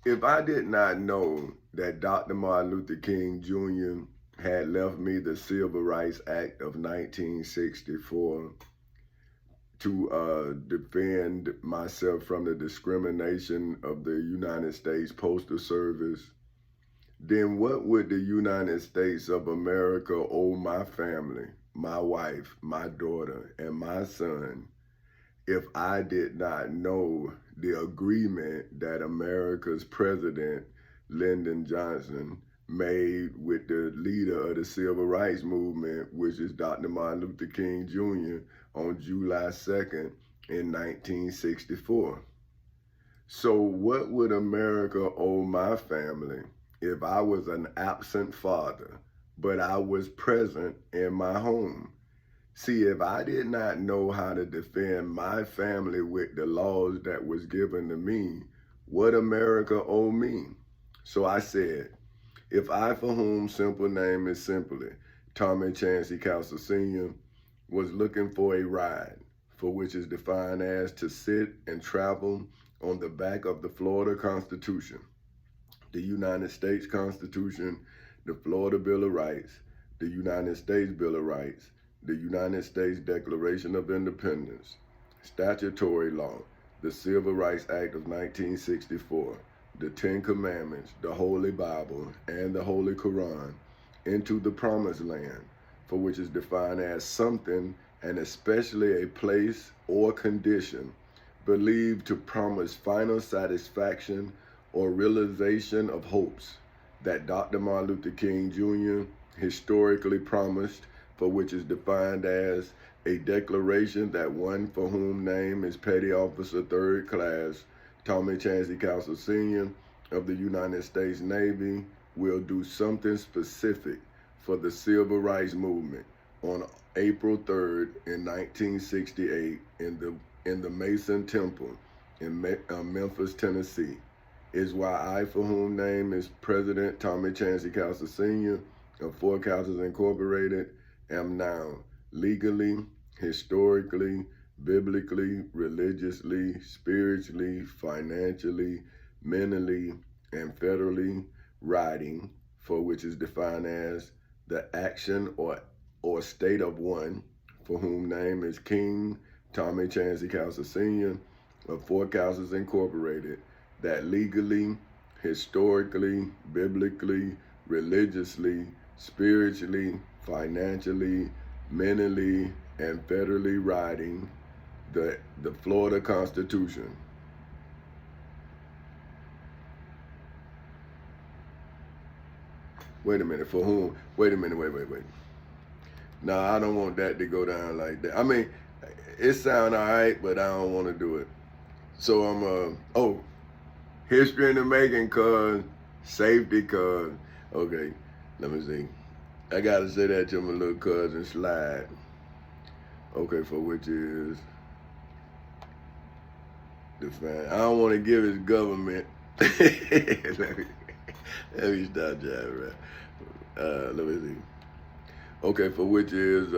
If I did not know that Dr. Martin Luther King Jr. had left me the Civil Rights Act of 1964 to defend myself from the discrimination of the United States Postal Service, then what would the United States of America owe my family, my wife, my daughter, and my son if I did not know the agreement that America's president, Lyndon Johnson, made with the leader of the civil rights movement, which is Dr. Martin Luther King Jr., on July 2nd in 1964? So, what would America owe my family if I was an absent father, but I was present in my home? See, if I did not know how to defend my family with the laws that was given to me, what America owe me? So I said, if I, for whom simple name is simply Tommy Chancey Council Sr., was looking for a ride, for which is defined as to sit and travel on the back of the Florida Constitution, the United States Constitution, the Florida Bill of Rights, the United States Bill of Rights, the United States Declaration of Independence, statutory law, the Civil Rights Act of 1964, the Ten Commandments, the Holy Bible, and the Holy Quran, into the Promised Land, for which is defined as something and especially a place or condition believed to promise final satisfaction or realization of hopes that Dr. Martin Luther King Jr. historically promised, for which is defined as a declaration that one for whom name is Petty Officer Third Class Tommy Chancey Council Sr. of the United States Navy will do something specific for the civil rights movement on April 3rd in 1968 in the Mason Temple in Memphis, Tennessee, is why I, for whom name is President Tommy Chancey Council Sr. of Four Councils Incorporated, am now legally, historically, biblically, religiously, spiritually, financially, mentally, and federally writing, for which is defined as the action or state of one, for whom name is King Tommy Chancey Council Sr. of Four Councils Incorporated, that legally, historically, biblically, religiously, spiritually, financially, mentally, and federally writing the Florida Constitution. Wait a minute, for whom? Wait a minute, wait. No, I don't want that to go down like that. I mean, it sound all right, but I don't want to do it. So I'm history in the making, cuz, safety, cuz. Okay, let me see. I gotta say that to my little cousin Slide. Okay, for which is the fan. I don't want to give his government. let me stop jiving, right? Let me see. Okay, for which is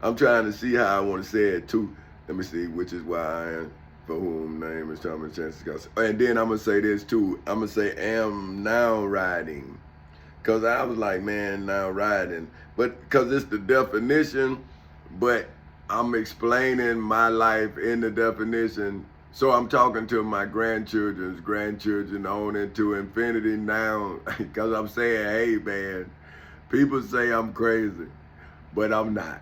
I'm trying to see how I want to say it too. Let me see, which is why I am, for whom name is Thomas Chances Scott. And then I'm gonna say this too. I'm gonna say am now riding. Cause I was like, man, now riding. But cause it's the definition, but I'm explaining my life in the definition. So I'm talking to my grandchildren's grandchildren on into infinity now. Cause I'm saying, hey man, people say I'm crazy, but I'm not.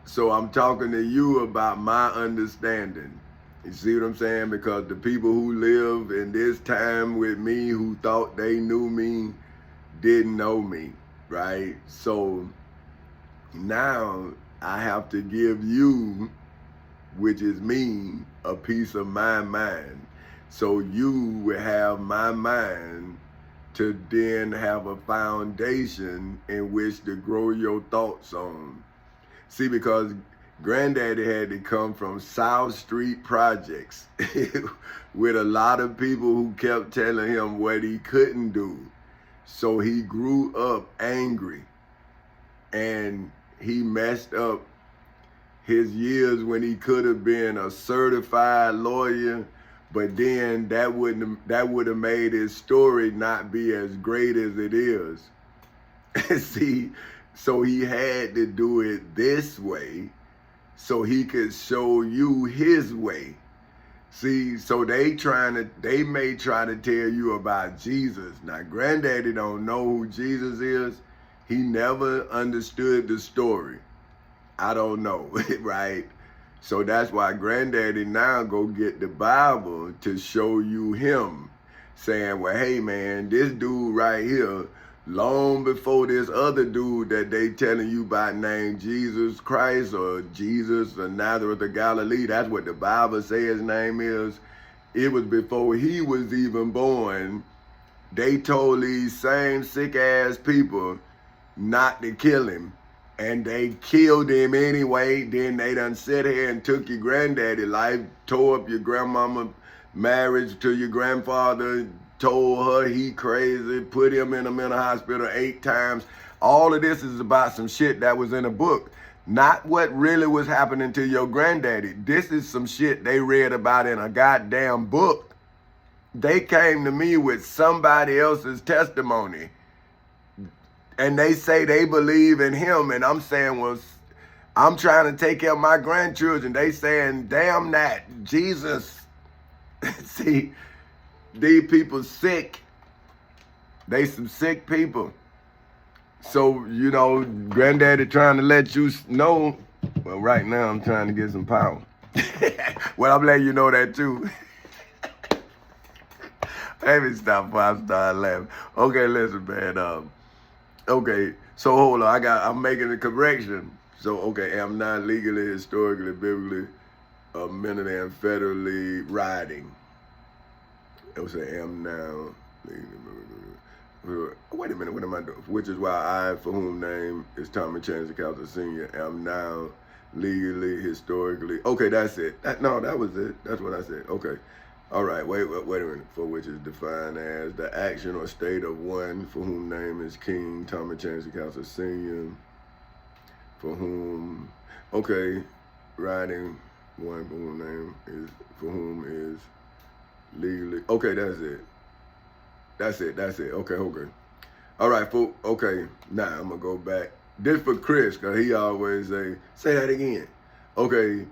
So I'm talking to you about my understanding. You see what I'm saying? Because the people who live in this time with me, who thought they knew me, didn't know me, right? So now I have to give you, which is me, a piece of my mind. So you will have my mind to then have a foundation in which to grow your thoughts on. See, because Granddaddy had to come from South Street Projects with a lot of people who kept telling him what he couldn't do. So he grew up angry and he messed up his years when he could have been a certified lawyer, But then that would have made his story not be as great as it is. See, so he had to do it this way so he could show you his way. See, so they may try to tell you about Jesus. Now, Granddaddy don't know who Jesus is. He never understood the story. I don't know, right? So that's why Granddaddy now go get the Bible to show you him, saying, well, hey man, this dude right here, long before this other dude that they telling you about named Jesus Christ or Jesus of Nazareth of Galilee, that's what the Bible says his name is. It was before he was even born. They told these same sick ass people not to kill him. And they killed him anyway. Then they done sit here and took your granddaddy life, tore up your grandmama marriage to your grandfather, told her he crazy, put him in a mental hospital 8 times. All of this is about some shit that was in a book. Not what really was happening to your granddaddy. This is some shit they read about in a goddamn book. They came to me with somebody else's testimony. And they say they believe in him. And I'm saying, well, I'm trying to take care of my grandchildren. They saying, damn that, Jesus. See, these people sick. They some sick people. So, you know, Granddaddy trying to let you know. Well, right now I'm trying to get some power. Well, I'm letting you know that too. Let me stop before I start laughing. Okay, listen, man. Okay, so hold on. I'm making a correction. So, okay, I'm not legally, historically, biblically, mentally, and federally riding. I would say am now. Wait a minute, what am I doing? Which is why I, for whom name is Tommy Chancey Counselor Sr., am now legally, historically. Okay, that's it. That was it. That's what I said. Okay. All right, wait a minute. For which is defined as the action or state of one for whom name is King Tommy Chancey Counselor Sr., for whom, okay, writing one for whom name is, for whom is legally, okay, that's it. Okay. All right, folks, okay, now I'm gonna go back. This for Chris, cause he always say that again. Okay.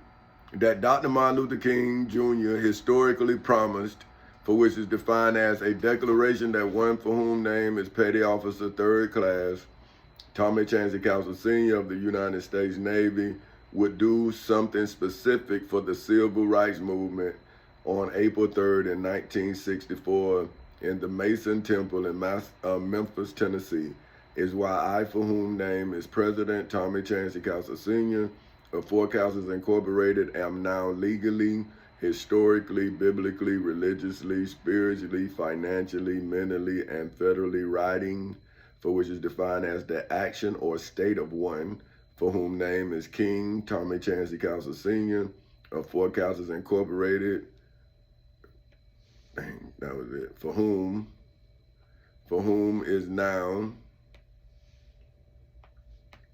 That Dr. Martin Luther King Jr. historically promised, for which is defined as a declaration that one for whom name is Petty Officer 3rd Class, Tommy Chancey Counselor Sr. of the United States Navy, would do something specific for the Civil Rights Movement on April 3rd in 1964 in the Mason Temple in Memphis, Tennessee, is why I, for whom name is President Tommy Chancey Counselor Sr., of Four Councils Incorporated, am now legally, historically, biblically, religiously, spiritually, financially, mentally, and federally writing, for which is defined as the action or state of one, for whom name is King Tommy Chancey Counselor Sr. of Four Councils Incorporated. Dang, that was it. For whom is now,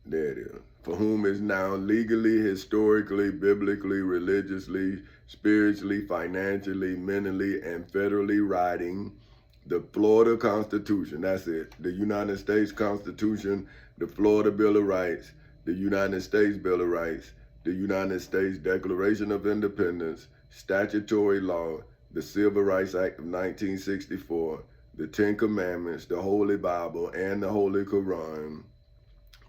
there it is. For whom is now legally, historically, biblically, religiously, spiritually, financially, mentally, and federally writing the Florida Constitution. That's it. The United States Constitution, the Florida Bill of Rights, the United States Bill of Rights, the United States Declaration of Independence, statutory law, the Civil Rights Act of 1964, the 10 Commandments, the Holy Bible, and the Holy Quran,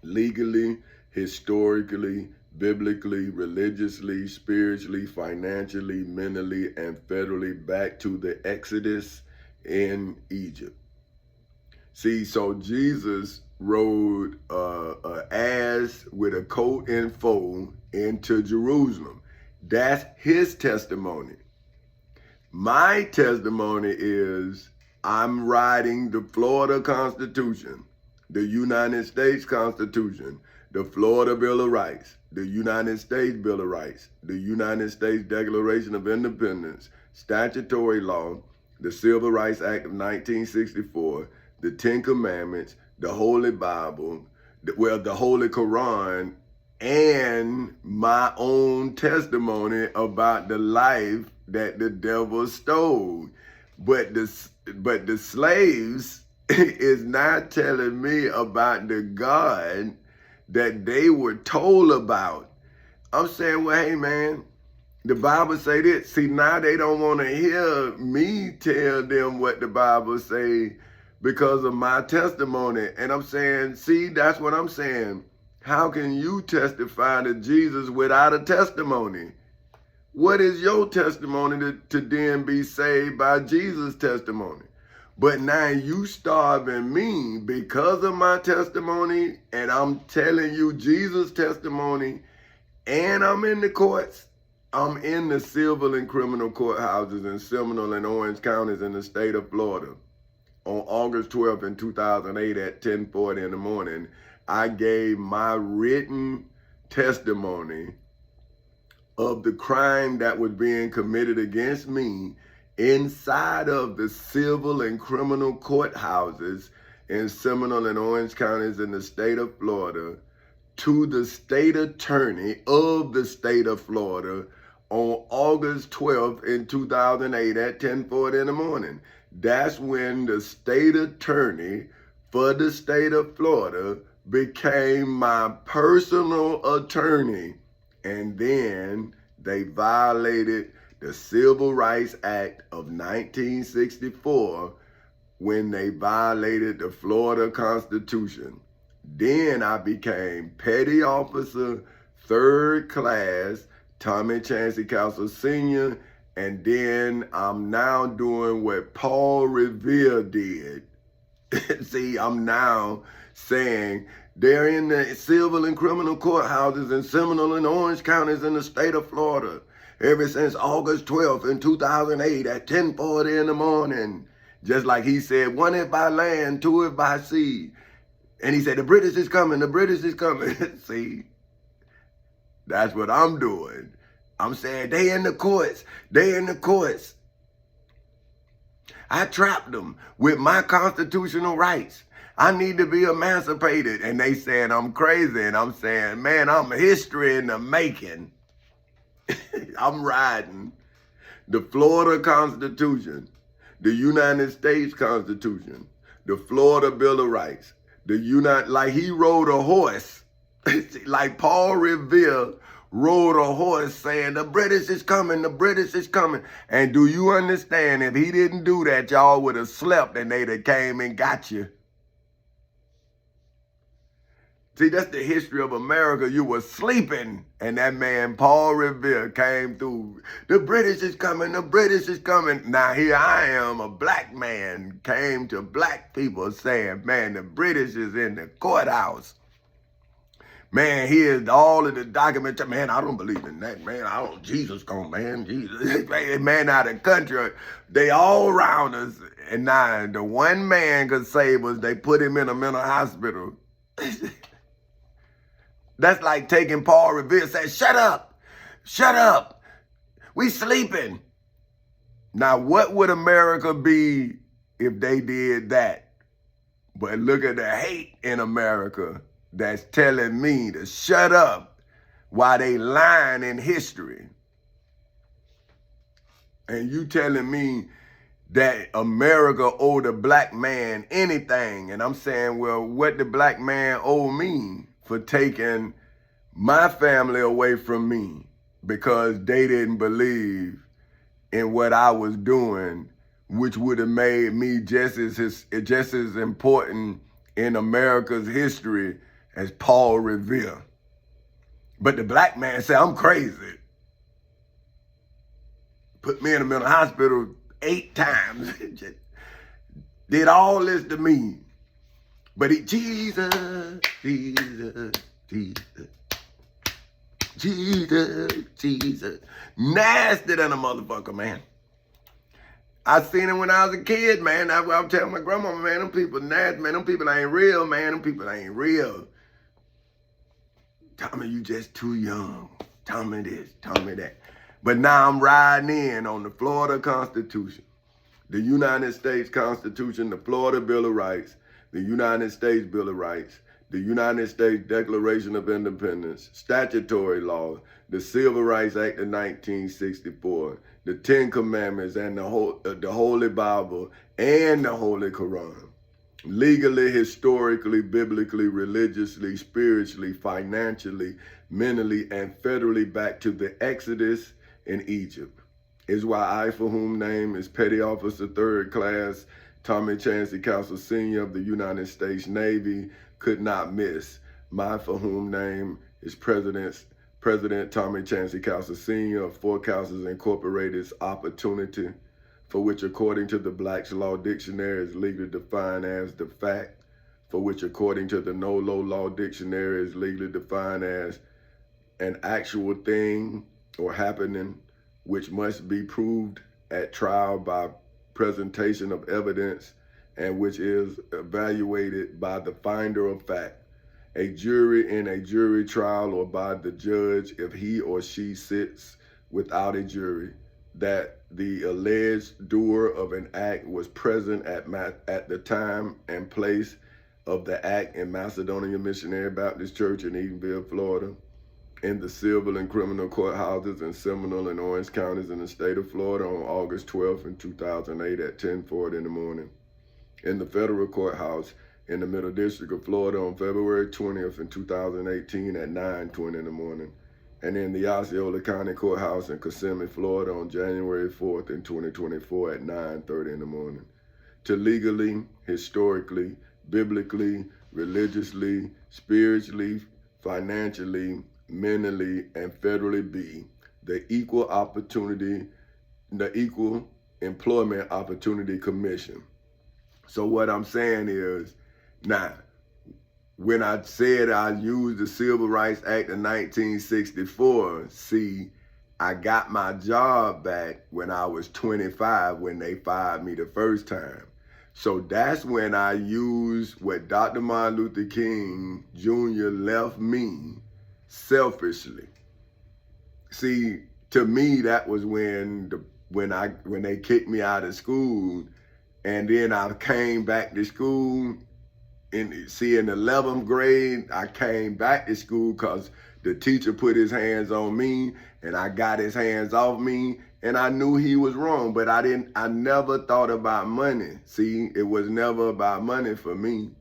legally, historically, biblically, religiously, spiritually, financially, mentally, and federally back to the Exodus in Egypt. See, so Jesus rode an ass with a coat and foal into Jerusalem. That's his testimony. My testimony is I'm riding the Florida Constitution, the United States Constitution, the Florida Bill of Rights, the United States Bill of Rights, the United States Declaration of Independence, statutory law, the Civil Rights Act of 1964, the 10 Commandments, the Holy Bible, the Holy Quran, and my own testimony about the life that the devil stole. But the slaves is not telling me about the God that they were told about. I'm saying, well, hey man, the Bible say this. See, now they don't want to hear me tell them what the Bible say because of my testimony. And I'm saying, see, that's what I'm saying. How can you testify to Jesus without a testimony? What is your testimony to then be saved by Jesus' testimony? But now you starving me because of my testimony, and I'm telling you Jesus' testimony, and I'm in the courts. I'm in the civil and criminal courthouses in Seminole and Orange counties in the state of Florida. On August 12th in 2008 at 10:40 in the morning, I gave my written testimony of the crime that was being committed against me inside of the civil and criminal courthouses in Seminole and Orange counties in the state of Florida to the state attorney of the state of Florida on August 12th in 2008 at 10:40 in the morning. That's when the state attorney for the state of Florida became my personal attorney. And then they violated the Civil Rights Act of 1964 when they violated the Florida Constitution. Then I became Petty Officer, 3rd Class, Tommy Chancey Castle Sr., and then I'm now doing what Paul Revere did. See, I'm now saying they're in the civil and criminal courthouses in Seminole and Orange counties in the state of Florida ever since August 12th in 2008 at 10:40 in the morning. Just like he said, 1 if by land, 2 if by sea. And he said, the British is coming, the British is coming. See, that's what I'm doing. I'm saying they in the courts, they in the courts. I trapped them with my constitutional rights. I need to be emancipated. And they saying I'm crazy. And I'm saying, man, I'm history in the making. I'm riding the Florida Constitution, the United States Constitution, the Florida Bill of Rights, like he rode a horse, like Paul Revere rode a horse saying, the British is coming, the British is coming. And do you understand, if he didn't do that, y'all would have slept and they'd have came and got you. See, that's the history of America. You were sleeping, and that man, Paul Revere, came through. The British is coming, the British is coming. Now here I am, a black man, came to black people saying, man, the British is in the courthouse. Man, here's all of the documents. Man, I don't believe in that, man. Jesus gone, man. Jesus. Man, out of the country, they all around us. And now the one man could save us, they put him in a mental hospital. That's like taking Paul Revere and saying, shut up, we sleeping. Now, what would America be if they did that? But look at the hate in America that's telling me to shut up while they lying in history. And you telling me that America owe the black man anything. And I'm saying, well, what the black man owe me for taking my family away from me because they didn't believe in what I was doing, which would have made me just as important in America's history as Paul Revere. But the black man said, I'm crazy. Put me in a mental hospital 8 times. Did all this to me. But Jesus, Jesus, Jesus, Jesus, Jesus. Nasty than a motherfucker, man. I seen it when I was a kid, man. I was telling my grandmama, man, them people nasty, man. Them people ain't real, man. Them people ain't real. Tell me you just too young. Tell me this, tell me that. But now I'm riding in on the Florida Constitution, the United States Constitution, the Florida Bill of Rights, the United States Bill of Rights, the United States Declaration of Independence, statutory law, the Civil Rights Act of 1964, the Ten Commandments, and the Holy Bible, and the Holy Quran. Legally, historically, biblically, religiously, spiritually, financially, mentally, and federally back to the Exodus in Egypt. Is why I, for whom name is Petty Officer 3rd Class Tommy Chancey Castle Sr. of the United States Navy, could not miss. My, for whom name is President Tommy Chancey Castle Sr. of Four Castles Incorporated's opportunity, for which according to the Black's Law Dictionary is legally defined as the fact, for which according to the NOLO Law Dictionary is legally defined as an actual thing or happening which must be proved at trial by presentation of evidence and which is evaluated by the finder of fact, a jury in a jury trial, or by the judge if he or she sits without a jury, that the alleged doer of an act was present at the time and place of the act in Macedonia Missionary Baptist Church in Edenville, Florida, in the civil and criminal courthouses in Seminole and Orange counties in the state of Florida on August 12th in 2008 at 10:40 in the morning, in the federal courthouse in the Middle District of Florida on February 20th in 2018 at 9:20 in the morning, and in the Osceola County Courthouse in Kissimmee, Florida on January 4th in 2024 at 9:30 in the morning, to legally, historically, biblically, religiously, spiritually, financially, mentally, and federally be the Equal Employment Opportunity Commission. So what I'm saying is, now, when I said I used the Civil Rights Act of 1964, see, I got my job back when I was 25 when they fired me the first time. So that's when I used what Dr. Martin Luther King Jr. left me selfishly. See, to me, that was when they kicked me out of school, and then I came back to school. In the 11th grade, I came back to school because the teacher put his hands on me, and I got his hands off me, and I knew he was wrong, but I never thought about money. See, it was never about money for me.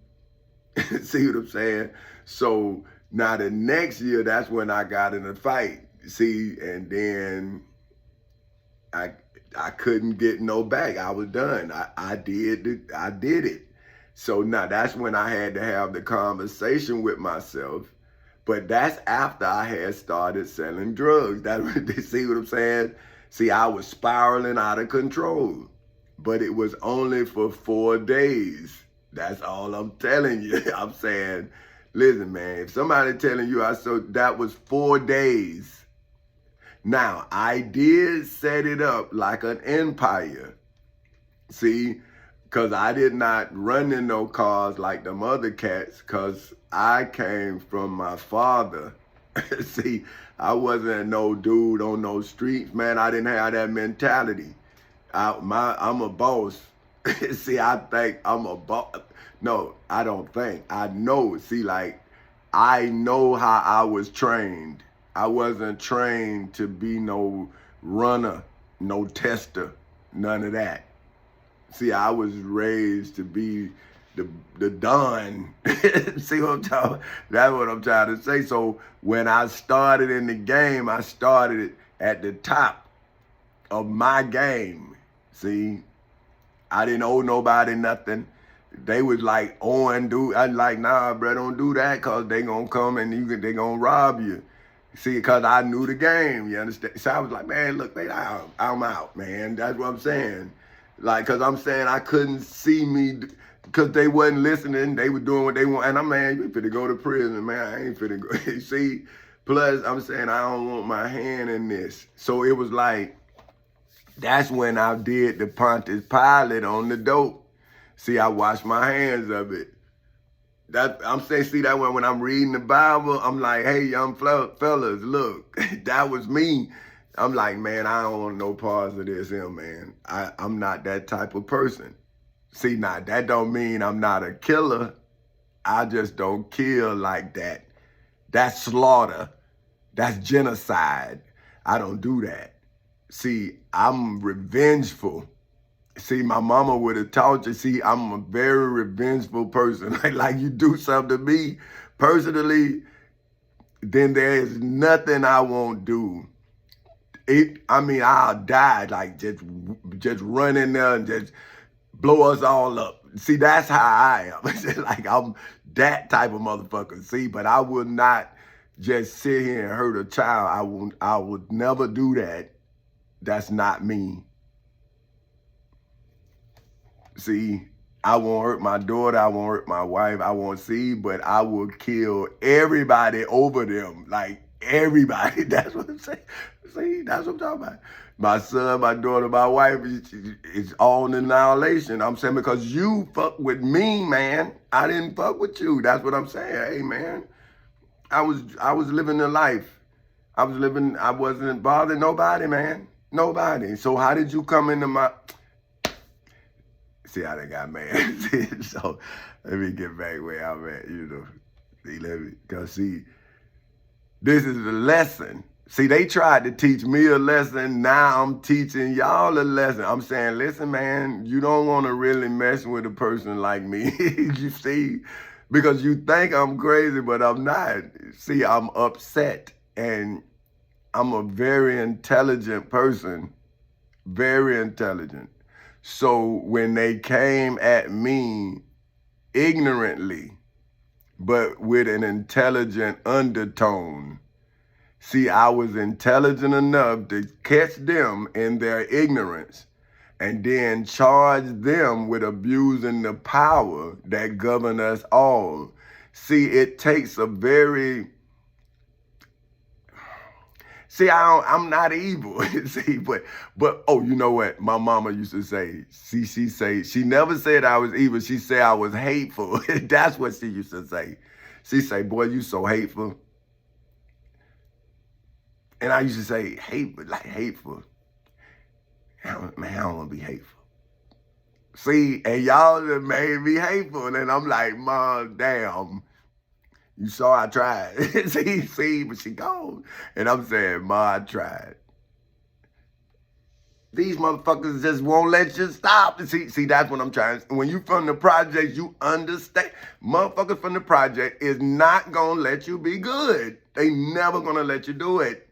See what I'm saying? So now the next year, that's when I got in a fight. See, and then I couldn't get no back. I was done. I did it. So now that's when I had to have the conversation with myself. But that's after I had started selling drugs. See what I'm saying? See, I was spiraling out of control. But it was only for 4 days. That's all I'm telling you. I'm saying, listen, man, if somebody telling you that was 4 days. Now, I did set it up like an empire. See, because I did not run in no cars like them other cats, because I came from my father. See, I wasn't no dude on no streets, man. I didn't have that mentality. I'm a boss. See, I think I'm a boss. No, I don't think. I know. See, like, I know how I was trained. I wasn't trained to be no runner, no tester, none of that. See, I was raised to be the Don. See what I'm talking? That's what I'm trying to say. So when I started in the game, I started at the top of my game. See, I didn't owe nobody nothing. They was like, Owen, dude. I like, nah, bro, don't do that, because they gonna come and they gonna rob you. See, because I knew the game, you understand? So I was like, man, look, I'm out, man. That's what I'm saying. Like, because I'm saying I couldn't see me, because they wasn't listening. They were doing what they want. And I'm, man, you finna go to prison, man. I ain't finna go. See, plus I'm saying I don't want my hand in this. So it was like, that's when I did the Pontius Pilate on the dope. See, I washed my hands of it. I'm saying, see, that when I'm reading the Bible, I'm like, hey, young fellas, look, that was me. I'm like, man, I don't want no parts of this here, man. I'm not that type of person. See, now, that don't mean I'm not a killer. I just don't kill like that. That's slaughter. That's genocide. I don't do that. See, I'm revengeful. See, my mama would have taught you, see, I'm a very revengeful person. Like you do something to me personally, then there is nothing I won't do. I'll die, like just run in there and just blow us all up. See, that's how I am. Like I'm that type of motherfucker. See, but I will not just sit here and hurt a child. I would never do that. That's not me. See, I won't hurt my daughter, I won't hurt my wife, I won't see, but I will kill everybody over them. Like everybody. That's what I'm saying. See, that's what I'm talking about. My son, my daughter, my wife, it's all annihilation. I'm saying because you fuck with me, man. I didn't fuck with you. That's what I'm saying. Hey, man. I was living a life. I wasn't bothering nobody, man. Nobody. So how did you come into my... See, I done got mad. So let me get back where I'm at, Because see, this is the lesson. See, they tried to teach me a lesson. Now I'm teaching y'all a lesson. I'm saying, listen, man, you don't want to really mess with a person like me. You see, because you think I'm crazy, but I'm not. See, I'm upset, and I'm a very intelligent person, very intelligent. So when they came at me ignorantly, but with an intelligent undertone, see, I was intelligent enough to catch them in their ignorance and then charge them with abusing the power that govern us all. See, it takes a very... See, I'm not evil. See, but oh, you know what? My mama used to say. See, she never said I was evil. She said I was hateful. That's what she used to say. She say, boy, you so hateful. And I used to say, hateful. Man, I don't want to be hateful. See, and y'all done made me hateful. And I'm like, Mom, damn. You saw I tried. see, but she gone. And I'm saying, Ma, I tried. These motherfuckers just won't let you stop. See, that's what I'm trying. When you from the project, you understand. Motherfuckers from the project is not gonna let you be good. They never gonna let you do it.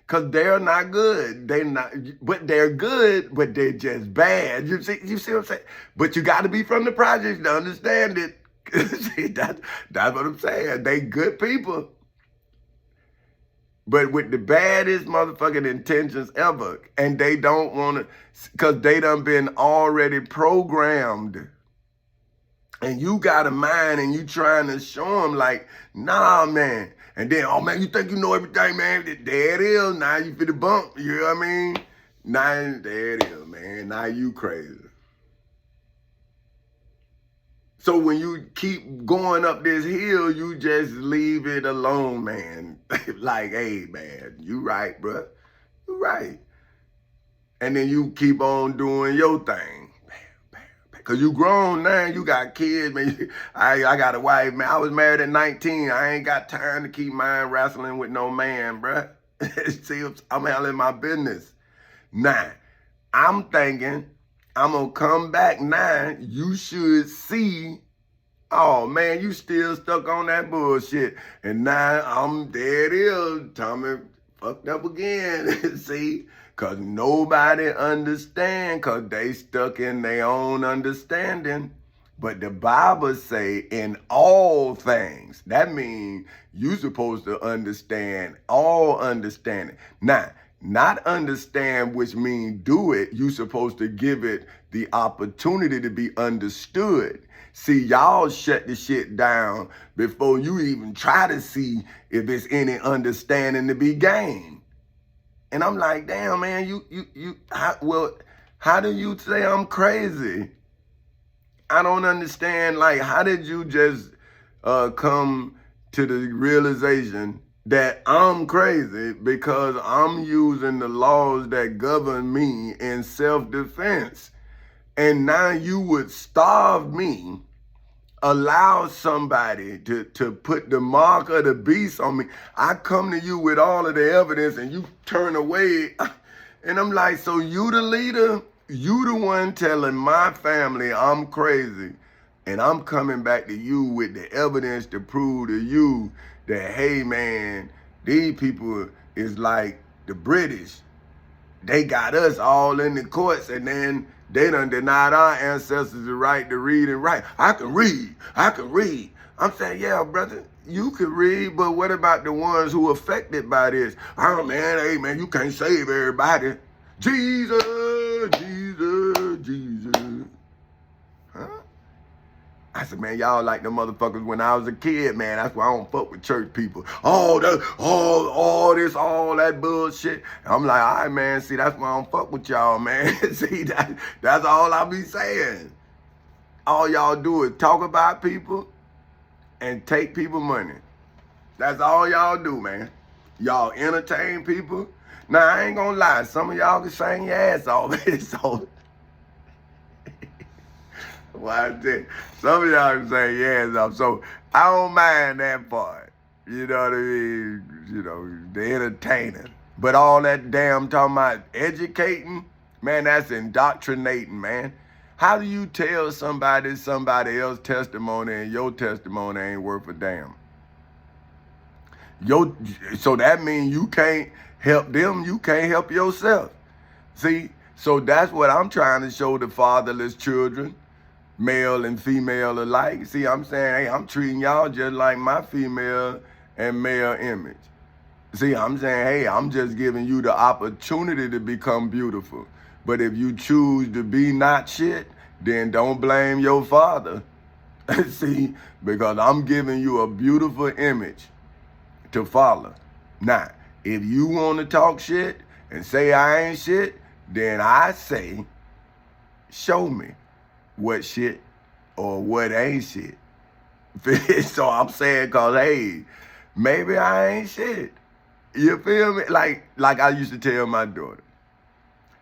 Cause they're not good. They're good, but they're just bad. You see what I'm saying? But you gotta be from the project to understand it. See, that's what I'm saying. They good people. But with the baddest motherfucking intentions ever. And they don't want to, because they done been already programmed. And you got a mind and you trying to show them like, nah, man. And then, oh, man, you think you know everything, man? There it is. Now you fit the bump. You know what I mean? Now, there it is, man. Now you crazy. So when you keep going up this hill, you just leave it alone, man. Like, hey, man, you right, bro. You right. And then you keep on doing your thing. Because you grown now, you got kids, man. I got a wife, man. I was married at 19. I ain't got time to keep mind wrestling with no man, bro. See, I'm handling my business. Now, I'm thinking, I'm going to come back now. You should see, oh, man, you still stuck on that bullshit. And now there it is. Tommy fucked up again. See? Because nobody understand because they stuck in their own understanding. But the Bible say in all things. That means you supposed to understand all understanding. Now, not understand, which means do it. You supposed to give it the opportunity to be understood. See, y'all shut the shit down before you even try to see if there's any understanding to be gained. And I'm like, damn, man, how do you say I'm crazy? I don't understand, like, how did you just come to the realization that I'm crazy because I'm using the laws that govern me in self-defense? And now you would starve me, allow somebody to put the mark of the beast on me. I come to you with all of the evidence and you turn away And I'm like, so you the leader? You the one telling my family I'm crazy. And I'm coming back to you with the evidence to prove to you that, hey man, these people is like the British. They got us all in the courts, and then they done denied our ancestors the right to read and write. I can read. I'm saying, yeah, brother, you can read, but what about the ones who affected by this? Oh man, hey man, you can't save everybody. Jesus, Jesus, Jesus. Huh? I said, man, y'all like the motherfuckers when I was a kid, man. That's why I don't fuck with church people. All that bullshit. I'm like, all right, man, see, that's why I don't fuck with y'all, man. See, that's all I be saying. All y'all do is talk about people and take people money. That's all y'all do, man. Y'all entertain people. Now, I ain't gonna lie. Some of y'all can sing your ass off. So, why I tell you, some of y'all can say yes off. So I don't mind that part. You know what I mean? You know, the entertaining. But all that damn talking about educating, man, that's indoctrinating, man. How do you tell somebody else's testimony and your testimony ain't worth a damn? So that means you can't help them, you can't help yourself. See, so that's what I'm trying to show the fatherless children, male and female alike. See, I'm saying, hey, I'm treating y'all just like my female and male image. See, I'm saying, hey, I'm just giving you the opportunity to become beautiful. But if you choose to be not shit, then don't blame your father. See, because I'm giving you a beautiful image to follow. Now, if you want to talk shit and say I ain't shit, then I say, show me what shit or what ain't shit. So I'm saying, cause hey, maybe I ain't shit. You feel me? Like I used to tell my daughter.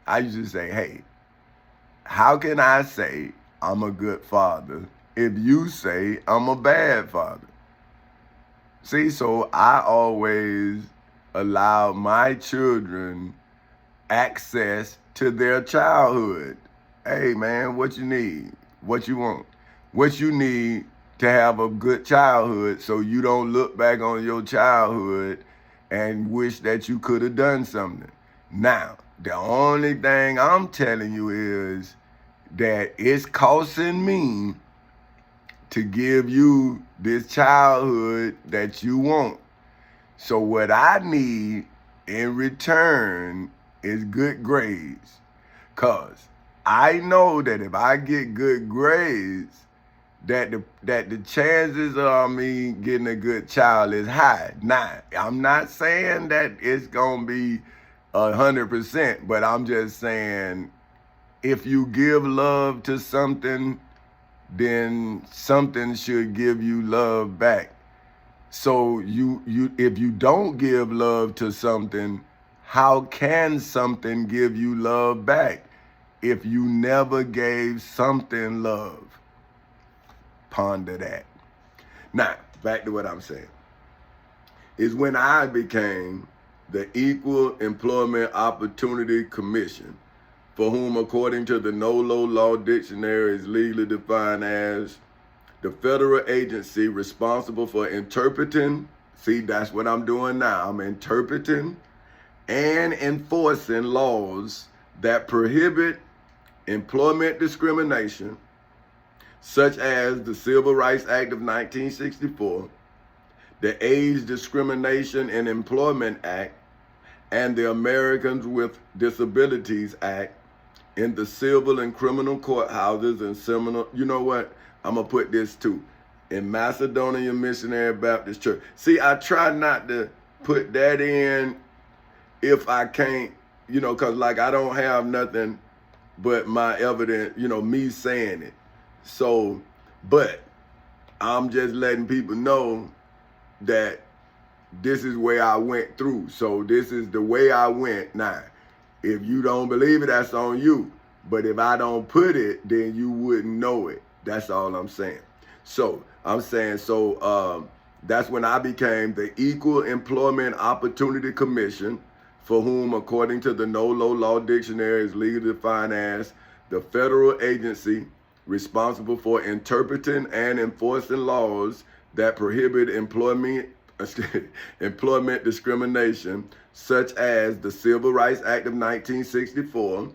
I used to say, hey, how can I say I'm a good father if you say I'm a bad father? See, so I always allow my children access to their childhood. Hey man, what you need? What you want? What you need to have a good childhood so you don't look back on your childhood and wish that you could have done something. Now, the only thing I'm telling you is that it's costing me to give you this childhood that you want. So what I need in return is good grades. Cause I know that if I get good grades, that the chances of me getting a good child is high. Now, I'm not saying that it's gonna be 100%, but I'm just saying if you give love to something, then something should give you love back. So if you don't give love to something, how can something give you love back if you never gave something love? Ponder that. Now, back to what I'm saying. Is when I became the Equal Employment Opportunity Commission, for whom, according to the NOLO Law Dictionary, is legally defined as the federal agency responsible for interpreting, see, that's what I'm doing now, I'm interpreting and enforcing laws that prohibit employment discrimination, such as the Civil Rights Act of 1964, the Age Discrimination in Employment Act, and the Americans with Disabilities Act in the civil and criminal courthouses and similar. You know what? I'm going to put this too. In Macedonia Missionary Baptist Church. See, I try not to put that in if I can't, because like I don't have nothing but my evidence, me saying it. So, but I'm just letting people know that this is where I went through. So this is the way I went. Now, if you don't believe it, that's on you. But if I don't put it, then you wouldn't know it. That's all I'm saying. So I'm saying, that's when I became the Equal Employment Opportunity Commission, for whom, according to the NOLO Law Dictionary, is legally defined as the federal agency responsible for interpreting and enforcing laws that prohibit employment discrimination, such as the Civil Rights Act of 1964.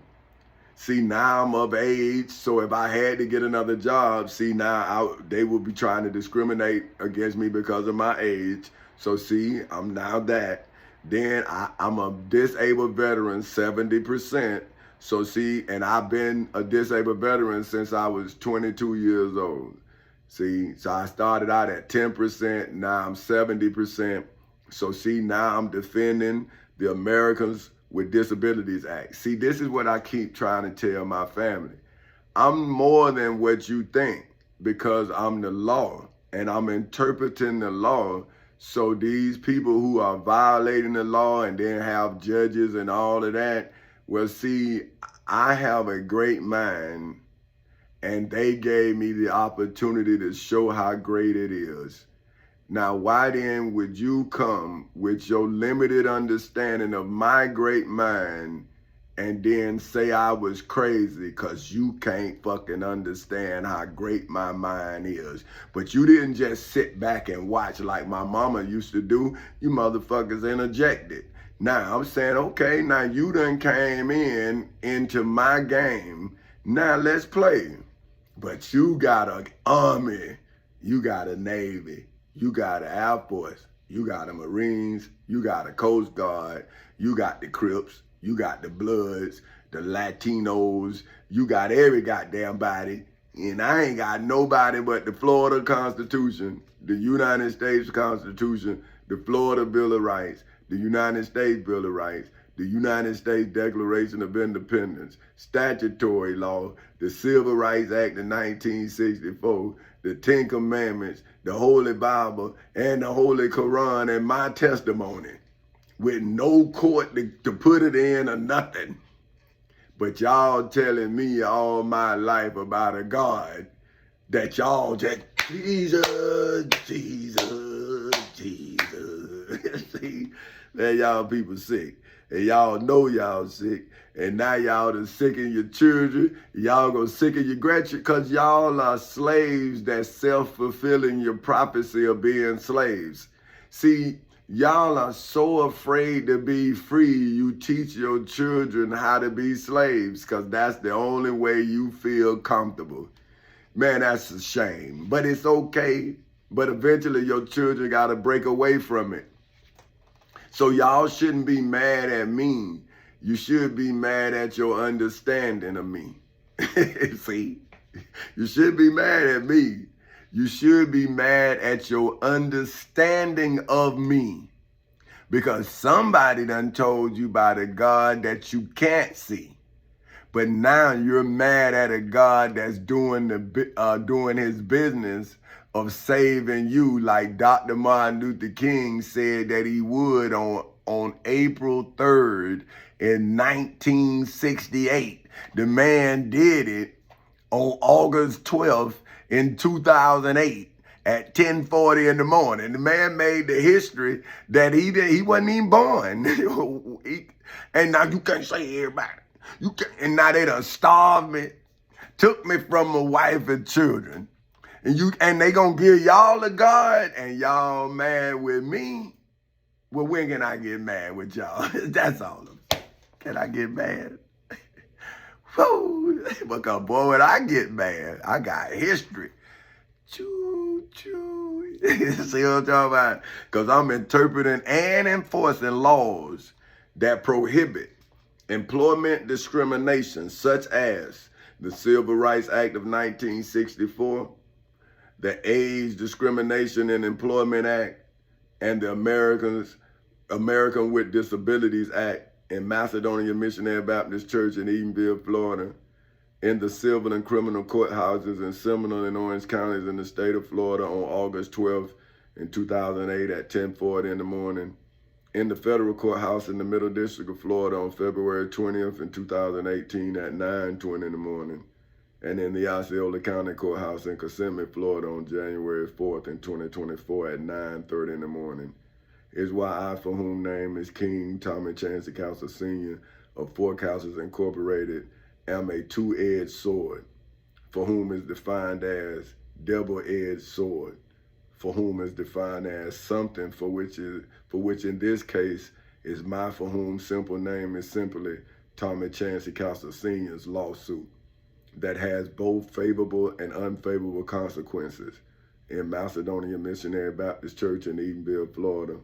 See, now I'm of age, so if I had to get another job, see, now they would be trying to discriminate against me because of my age. So see, I'm now that. Then I'm a disabled veteran, 70%. So see, and I've been a disabled veteran since I was 22 years old. See, so I started out at 10%, now I'm 70%. So see, now I'm defending the Americans with Disabilities Act. See, this is what I keep trying to tell my family. I'm more than what you think because I'm the law and I'm interpreting the law. So these people who are violating the law and then have judges and all of that, well, see, I have a great mind and they gave me the opportunity to show how great it is. Now, why then would you come with your limited understanding of my great mind and then say I was crazy because you can't fucking understand how great my mind is? But you didn't just sit back and watch like my mama used to do. You motherfuckers interjected. Now, I'm saying, okay, now you done came into my game. Now, let's play. But you got an army. You got a Navy. You got an Air Force, you got the Marines, you got a Coast Guard, you got the Crips, you got the Bloods, the Latinos, you got every goddamn body. And I ain't got nobody but the Florida Constitution, the United States Constitution, the Florida Bill of Rights, the United States Bill of Rights, the United States Declaration of Independence, statutory law, the Civil Rights Act of 1964, the Ten Commandments, the Holy Bible, and the Holy Quran, and my testimony, with no court to put it in or nothing. But y'all telling me all my life about a God that y'all just, Jesus, Jesus, Jesus. See, man, y'all people sick. And y'all know y'all sick. And now y'all done sicken your children. Y'all gonna sicken your grandchildren because y'all are slaves that's self-fulfilling your prophecy of being slaves. See, y'all are so afraid to be free, you teach your children how to be slaves because that's the only way you feel comfortable. Man, that's a shame. But it's okay. But eventually your children gotta break away from it. So y'all shouldn't be mad at me. You should be mad at your understanding of me. See, you should be mad at me. You should be mad at your understanding of me. Because somebody done told you by the God that you can't see. But now you're mad at a God that's doing his business of saving you, like Dr. Martin Luther King said that he would on April 3rd in 1968. The man did it on August 12th in 2008 at 10:40 in the morning. The man made the history that he wasn't even born. And now you can't say everybody. You can't, and now they done starved me, took me from my wife and children. And they gonna give y'all a God and y'all mad with me? Well, when can I get mad with y'all? That's all. Can I get mad? Woo! Because boy, when I get mad, I got history. Choo, choo. See what I'm talking about? Because I'm interpreting and enforcing laws that prohibit employment discrimination, such as the Civil Rights Act of 1964, the Age Discrimination in Employment Act, and the American with Disabilities Act in Macedonia Missionary Baptist Church in Edenville, Florida, in the civil and criminal courthouses in Seminole and Orange counties in the state of Florida on August 12th in 2008 at 10:40 in the morning, in the federal courthouse in the Middle District of Florida on February 20th in 2018 at 9:20 in the morning, and in the Osceola County Courthouse in Kissimmee, Florida on January 4th in 2024 at 9:30 in the morning. is why I, for whom name is King Tommy Chancey Castle Sr. of Four Castles Incorporated, am a two-edged sword, for whom is defined as double-edged sword, for whom is defined as something for which in this case is my for whom simple name is simply Tommy Chancey Castle Sr.'s lawsuit that has both favorable and unfavorable consequences in Macedonia Missionary Baptist Church in Edenville, Florida,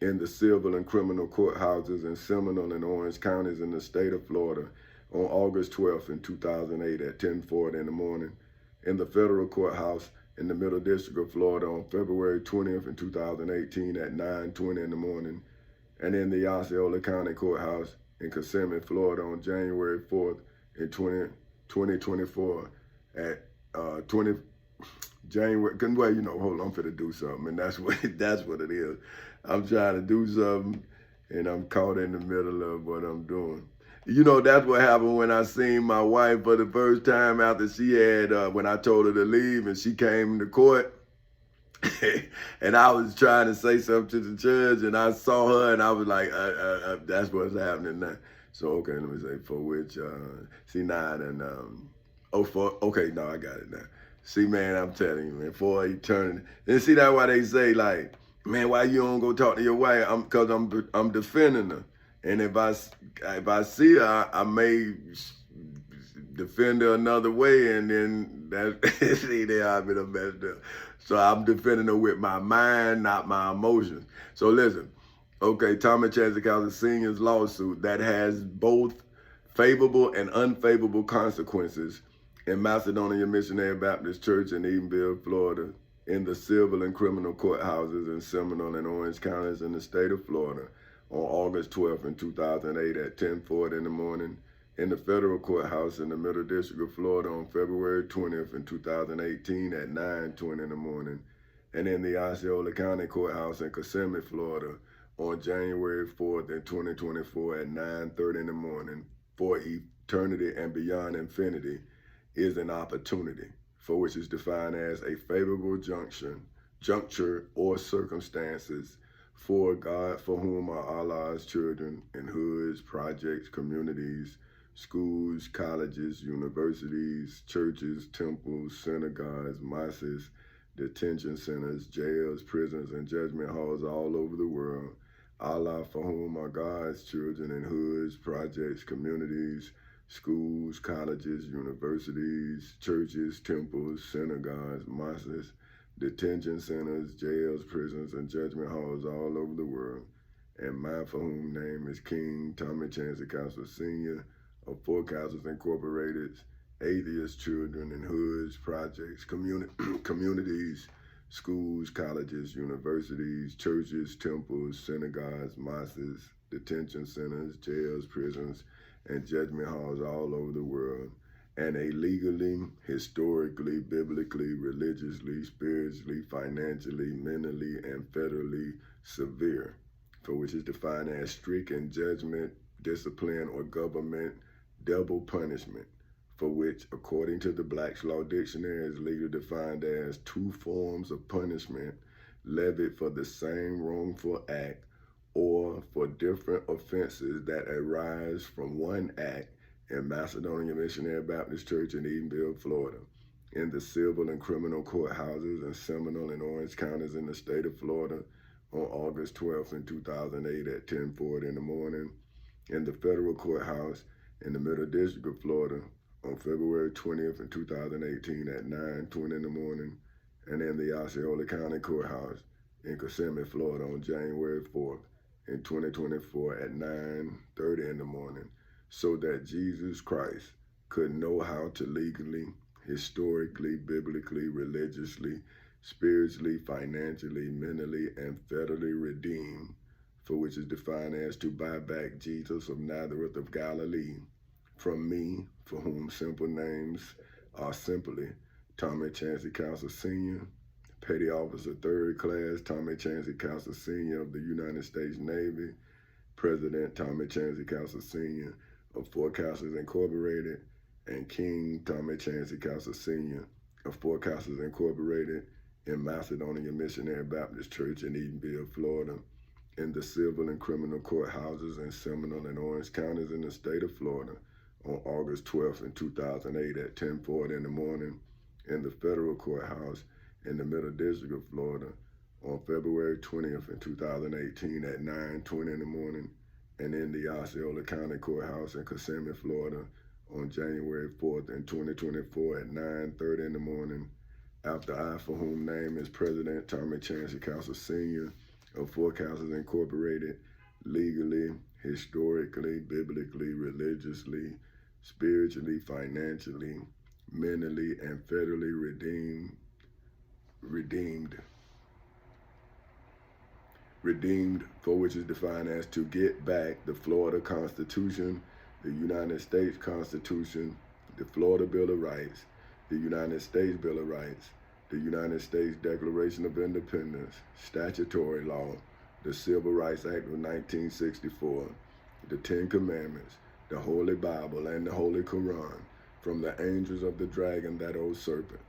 in the civil and criminal courthouses in Seminole and Orange counties in the state of Florida on August 12th in 2008 at 10:40 in the morning, in the federal courthouse in the Middle District of Florida on February 20th in 2018 at 9:20 in the morning, and in the Osceola County Courthouse in Kissimmee, Florida on January 4th in 2024 at 20 January. Well, you know, hold on, I'm finna do something, and that's what it is. I'm trying to do something, and I'm caught in the middle of what I'm doing. You know, that's what happened when I seen my wife for the first time after she had, when I told her to leave and she came to court. And I was trying to say something to the judge, and I saw her, and I was like, that's what's happening now. So, okay, let me say, for which, C9 and, okay, no, I got it now. See, man, I'm telling you, man, for eternity. And see, that's why they say, like, man, why you don't go talk to your wife? Because I'm defending her. And if I see her, I may defend her another way, and then that see, there I've been messed up. So I'm defending her with my mind, not my emotions. So listen, okay, Tommy Chancey Castle Sr.'s lawsuit that has both favorable and unfavorable consequences in Macedonia Missionary Baptist Church in Edenville, Florida, in the civil and criminal courthouses in Seminole and Orange counties in the state of Florida on August 12th in 2008 at 10:40 in the morning, in the federal courthouse in the Middle District of Florida on February 20th in 2018 at 9:20 in the morning, and in the Osceola County Courthouse in Kissimmee, Florida on January 4th in 2024 at 9:30 in the morning, for eternity and beyond infinity, is an opportunity for which is defined as a favorable juncture or circumstances for God, for whom are Allah's children in hoods, projects, communities, schools, colleges, universities, churches, temples, synagogues, mosques, detention centers, jails, prisons, and judgment halls all over the world. Allah, for whom are God's children in hoods, projects, communities, schools, colleges, universities, churches, temples, synagogues, mosques, detention centers, jails, prisons, and judgment halls all over the world. And mine, for whom name is King Tommy Chancey Castle Sr. of Four Castles Incorporated, atheist children in hoods, projects, communities, schools, colleges, universities, churches, temples, synagogues, mosques, detention centers, jails, prisons, and judgment halls all over the world, and a legally, historically, biblically, religiously, spiritually, financially, mentally, and federally severe, for which is defined as strict in judgment, discipline, or government double punishment, for which, according to the Black's Law Dictionary, is legally defined as two forms of punishment levied for the same wrongful act or for different offenses that arise from one act in Macedonia Missionary Baptist Church in Edenville, Florida, in the civil and criminal courthouses in Seminole and Orange counties in the state of Florida on August 12th in 2008 at 10:40 in the morning, in the federal courthouse in the Middle District of Florida on February 20th in 2018 at 9:20 in the morning, and in the Osceola County Courthouse in Kissimmee, Florida on January 4th in 2024 at 9:30 in the morning, so that Jesus Christ could know how to legally, historically, biblically, religiously, spiritually, financially, mentally, and federally redeem, for which is defined as to buy back Jesus of Nazareth of Galilee from me, for whom simple names are simply Tommy Chancey Castle Sr., Petty Officer 3rd Class Tommy Chancey Castle Sr. of the United States Navy, President Tommy Chancey Castle Sr. of Four Castles Incorporated, and King Tommy Chancey Castle Sr. of Four Castles Incorporated in Macedonia Missionary Baptist Church in Edenville, Florida, in the civil and criminal courthouses in Seminole and Orange counties in the state of Florida on August 12th in 2008 at 10:40 in the morning, in the federal courthouse in the Middle District of Florida on February 20th in 2018 at 9:20 in the morning, and in the Osceola County Courthouse in Kissimmee, Florida on January 4th in 2024 at 9:30 in the morning, after I, for whom name is President Tommy Chancey Council Sr. of Four Councils Incorporated, legally, historically, biblically, religiously, spiritually, financially, mentally, and federally redeemed, for which is defined as to get back the Florida Constitution, the United States Constitution, the Florida Bill of Rights, the United States Bill of Rights, the United States Declaration of Independence, statutory law, the Civil Rights Act of 1964, the Ten Commandments, the Holy Bible, and the Holy Quran, from the angels of the dragon, that old serpent,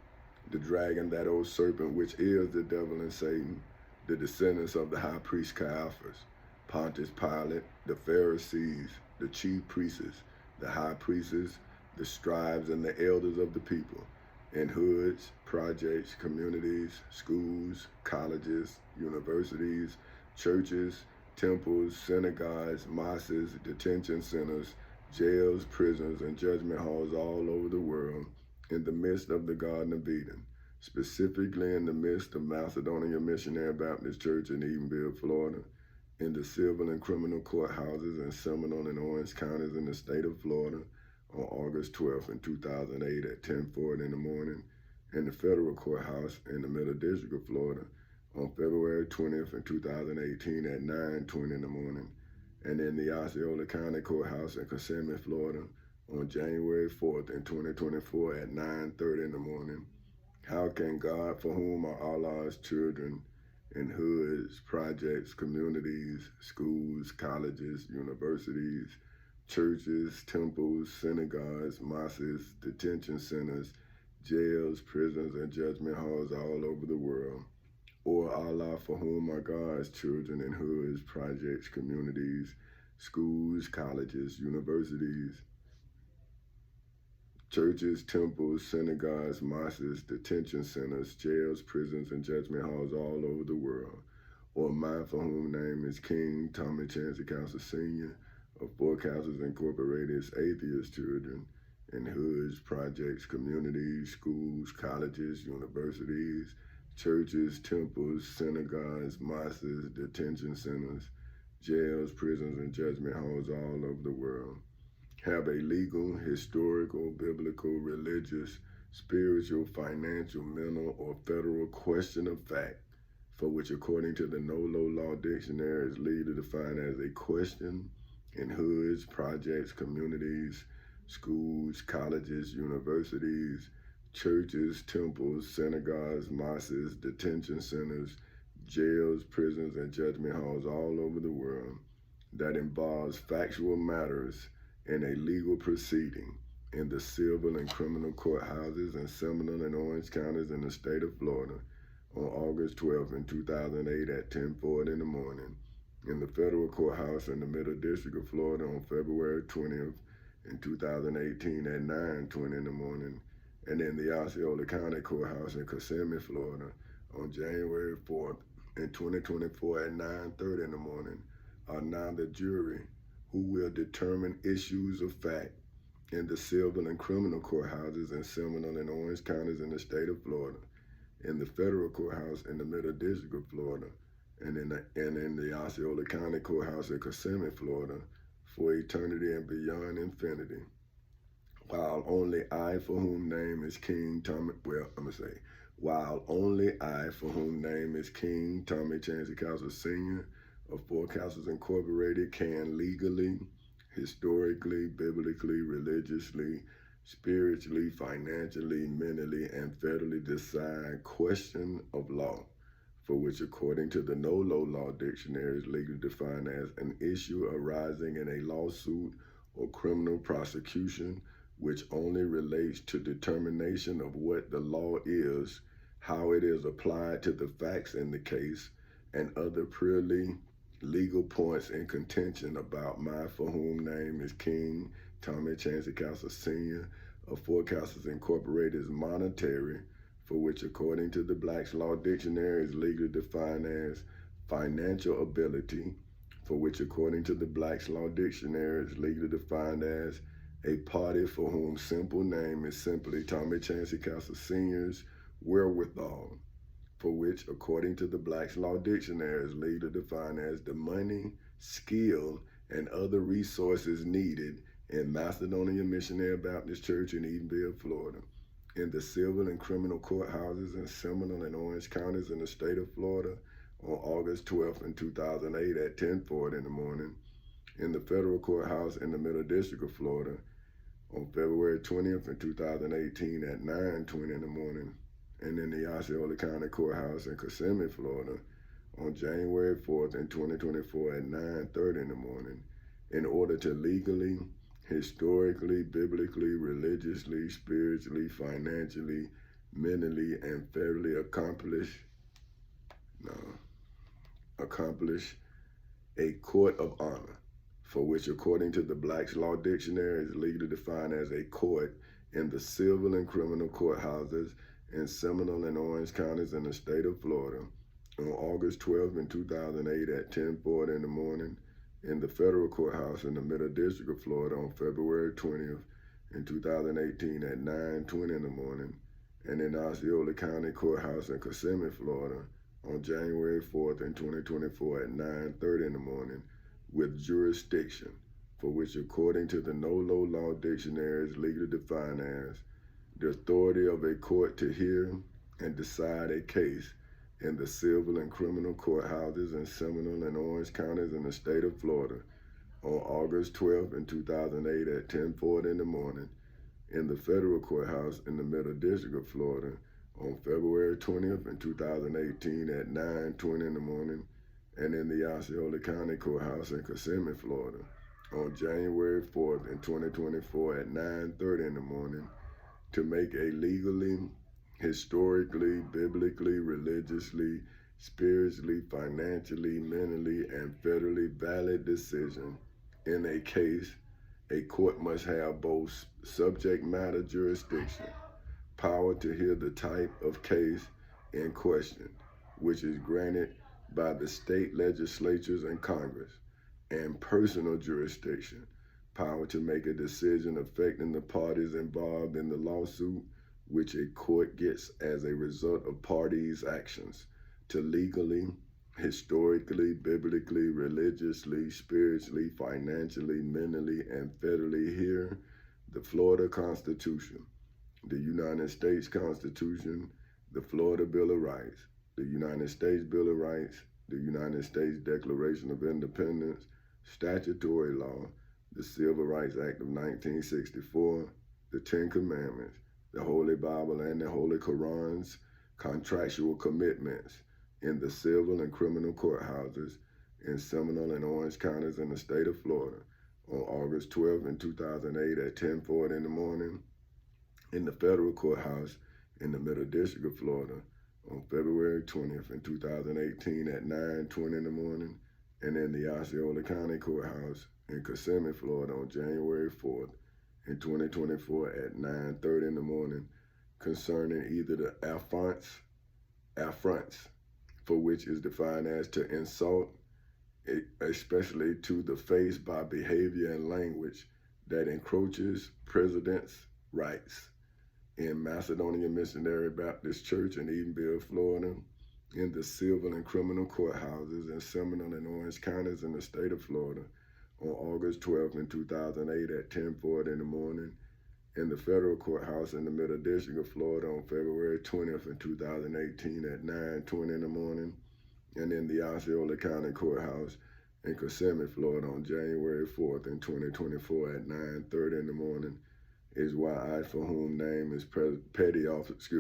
which is the devil and Satan, the descendants of the high priest Caiaphas, Pontius Pilate, the Pharisees, the chief priests, the high priests, the scribes, and the elders of the people, in hoods, projects, communities, schools, colleges, universities, churches, temples, synagogues, mosques, detention centers, jails, prisons, and judgment halls all over the world, in the midst of the Garden of Eden, specifically in the midst of Macedonia Missionary Baptist Church in Edenville, Florida, in the civil and criminal courthouses in Seminole and Orange counties in the state of Florida on August 12th in 2008 at 10:40 in the morning, in the federal courthouse in the Middle District of Florida on February 20th in 2018 at 9:20 in the morning, and in the Osceola County Courthouse in Kissimmee, Florida on January 4th in 2024 at 9:30 in the morning. How can God, for whom are Allah's children, in hoods, projects, communities, schools, colleges, universities, churches, temples, synagogues, mosques, detention centers, jails, prisons, and judgment halls all over the world, or Allah, for whom are God's children in hoods, projects, communities, schools, colleges, universities, churches, temples, synagogues, mosques, detention centers, jails, prisons, and judgment halls all over the world, or mine, for whom name is King Tommy Chancey Council Sr. of Four Councils Incorporated's atheist children in hoods, projects, communities, schools, colleges, universities, churches, temples, synagogues, mosques, detention centers, jails, prisons, and judgment halls all over the world, have a legal, historical, biblical, religious, spiritual, financial, mental, or federal question of fact, for which, according to the NOLO Law Dictionary, is legally defined as a question in hoods, projects, communities, schools, colleges, universities, churches, temples, synagogues, mosques, detention centers, jails, prisons, and judgment halls all over the world, that involves factual matters in a legal proceeding in the civil and criminal courthouses in Seminole and Orange counties in the state of Florida on August 12th in 2008 at 10:40 in the morning, in the federal courthouse in the Middle District of Florida on February 20th in 2018 at 9:20 in the morning, and in the Osceola County Courthouse in Kissimmee, Florida on January 4th in 2024 at 9:30 in the morning, are now the jury who will determine issues of fact in the civil and criminal courthouses in Seminole and Orange counties in the state of Florida, in the federal courthouse in the Middle District of Florida, and in the Osceola County Courthouse in Kissimmee, Florida, for eternity and beyond infinity. While only I, for whom name is King Tommy, while only I, for whom name is King Tommy Chancey Council Sr. of Four Councils Incorporated, can legally, historically, biblically, religiously, spiritually, financially, mentally, and federally decide question of law, for which, according to the NOLO Law Dictionary, is legally defined as an issue arising in a lawsuit or criminal prosecution which only relates to determination of what the law is, how it is applied to the facts in the case, and other purely legal points in contention about my for whom name is King Tommy Chancey Castle Sr. of Fort Castles Incorporated is monetary, for which according to the Black's Law Dictionary is legally defined as financial ability, for which according to the Black's Law Dictionary is legally defined as a party for whom simple name is simply Tommy Chancey Castle Sr.'s wherewithal, for which according to the Black's Law Dictionary is legally defined as the money, skill, and other resources needed in Macedonia Missionary Baptist Church in Edenville, Florida, in the civil and criminal courthouses in Seminole and Orange counties in the state of Florida on August 12th in 2008 at 10:40 in the morning, in the federal courthouse in the Middle District of Florida on February 20th in 2018 at 9:20 in the morning, and in the Osceola County Courthouse in Kissimmee, Florida on January 4th in 2024 at 9:30 in the morning, in order to legally, historically, biblically, religiously, spiritually, financially, mentally, and federally accomplish a court of honor, for which according to the Black's Law Dictionary is legally defined as a court in the civil and criminal courthouses in Seminole and Orange counties in the state of Florida on August 12th in 2008 at 10:40 in the morning, in the federal courthouse in the Middle District of Florida on February 20th in 2018 at 9:20 in the morning, and in Osceola County Courthouse in Kissimmee, Florida on January 4th in 2024 at 9:30 in the morning, with jurisdiction, for which according to the NOLO Law Dictionary is legally defined as the authority of a court to hear and decide a case in the civil and criminal courthouses in Seminole and Orange counties in the state of Florida on August 12th in 2008 at 10:40 in the morning, in the federal courthouse in the Middle District of Florida on February 20th in 2018 at 9:20 in the morning, and in the Osceola County Courthouse in Kissimmee, Florida on January 4th in 2024 at 9:30 in the morning, to make a legally, historically, biblically, religiously, spiritually, financially, mentally, and federally valid decision in a case. A court must have both subject matter jurisdiction, power to hear the type of case in question, which is granted by the state legislatures and Congress, and personal jurisdiction, power to make a decision affecting the parties involved in the lawsuit, which a court gets as a result of parties' actions, to legally, historically, biblically, religiously, spiritually, financially, mentally, and federally hear the Florida Constitution, the United States Constitution, the Florida Bill of Rights, the United States Bill of Rights, the United States Declaration of Independence, statutory law, the Civil Rights Act of 1964, the Ten Commandments, the Holy Bible and the Holy Quran's contractual commitments in the civil and criminal courthouses in Seminole and Orange counties in the state of Florida on August 12th in 2008 at 10:40 in the morning, in the federal courthouse in the Middle District of Florida on February 20th in 2018 at 9:20 in the morning, and in the Osceola County Courthouse in Kissimmee, Florida on January 4th in 2024 at 9:30 in the morning, concerning either the affronts, for which is defined as to insult, especially to the face by behavior and language that encroaches president's rights, in Macedonia Missionary Baptist Church in Edenville, Florida, in the civil and criminal courthouses in Seminole and Orange counties in the state of Florida on August 12th in 2008 at 10:40 in the morning, in the federal courthouse in the Middle District of Florida on February 20th in 2018 at 9:20 in the morning, and in the Osceola County Courthouse in Kissimmee, Florida on January 4th in 2024 at 9:30 in the morning, is why I for whom name is Petty Officer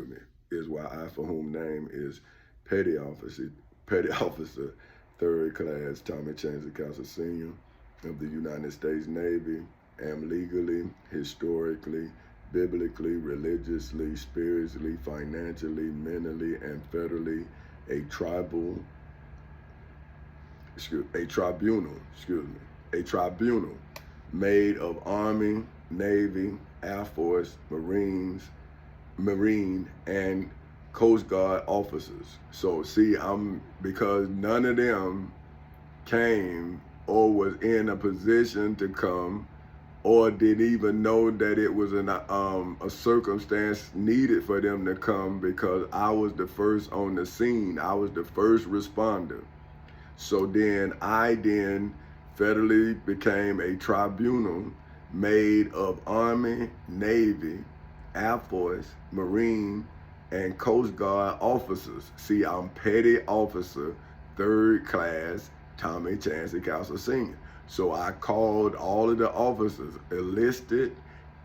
3rd Class Tommy Chancey Castle Sr. of the United States Navy, am legally, historically, biblically, religiously, spiritually, financially, mentally, and federally a tribal a tribunal, a tribunal made of Army, Navy, Air Force, Marine, and Coast Guard officers. So see, because none of them came or was in a position to come or didn't even know that it was a circumstance needed for them to come, because I was the first on the scene. I was the first responder. So then I federally became a tribunal made of Army, Navy, Air Force, Marine, and Coast Guard officers. See, I'm petty officer, 3rd class, Tommy Chancey Castle Sr. So I called all of the officers, enlisted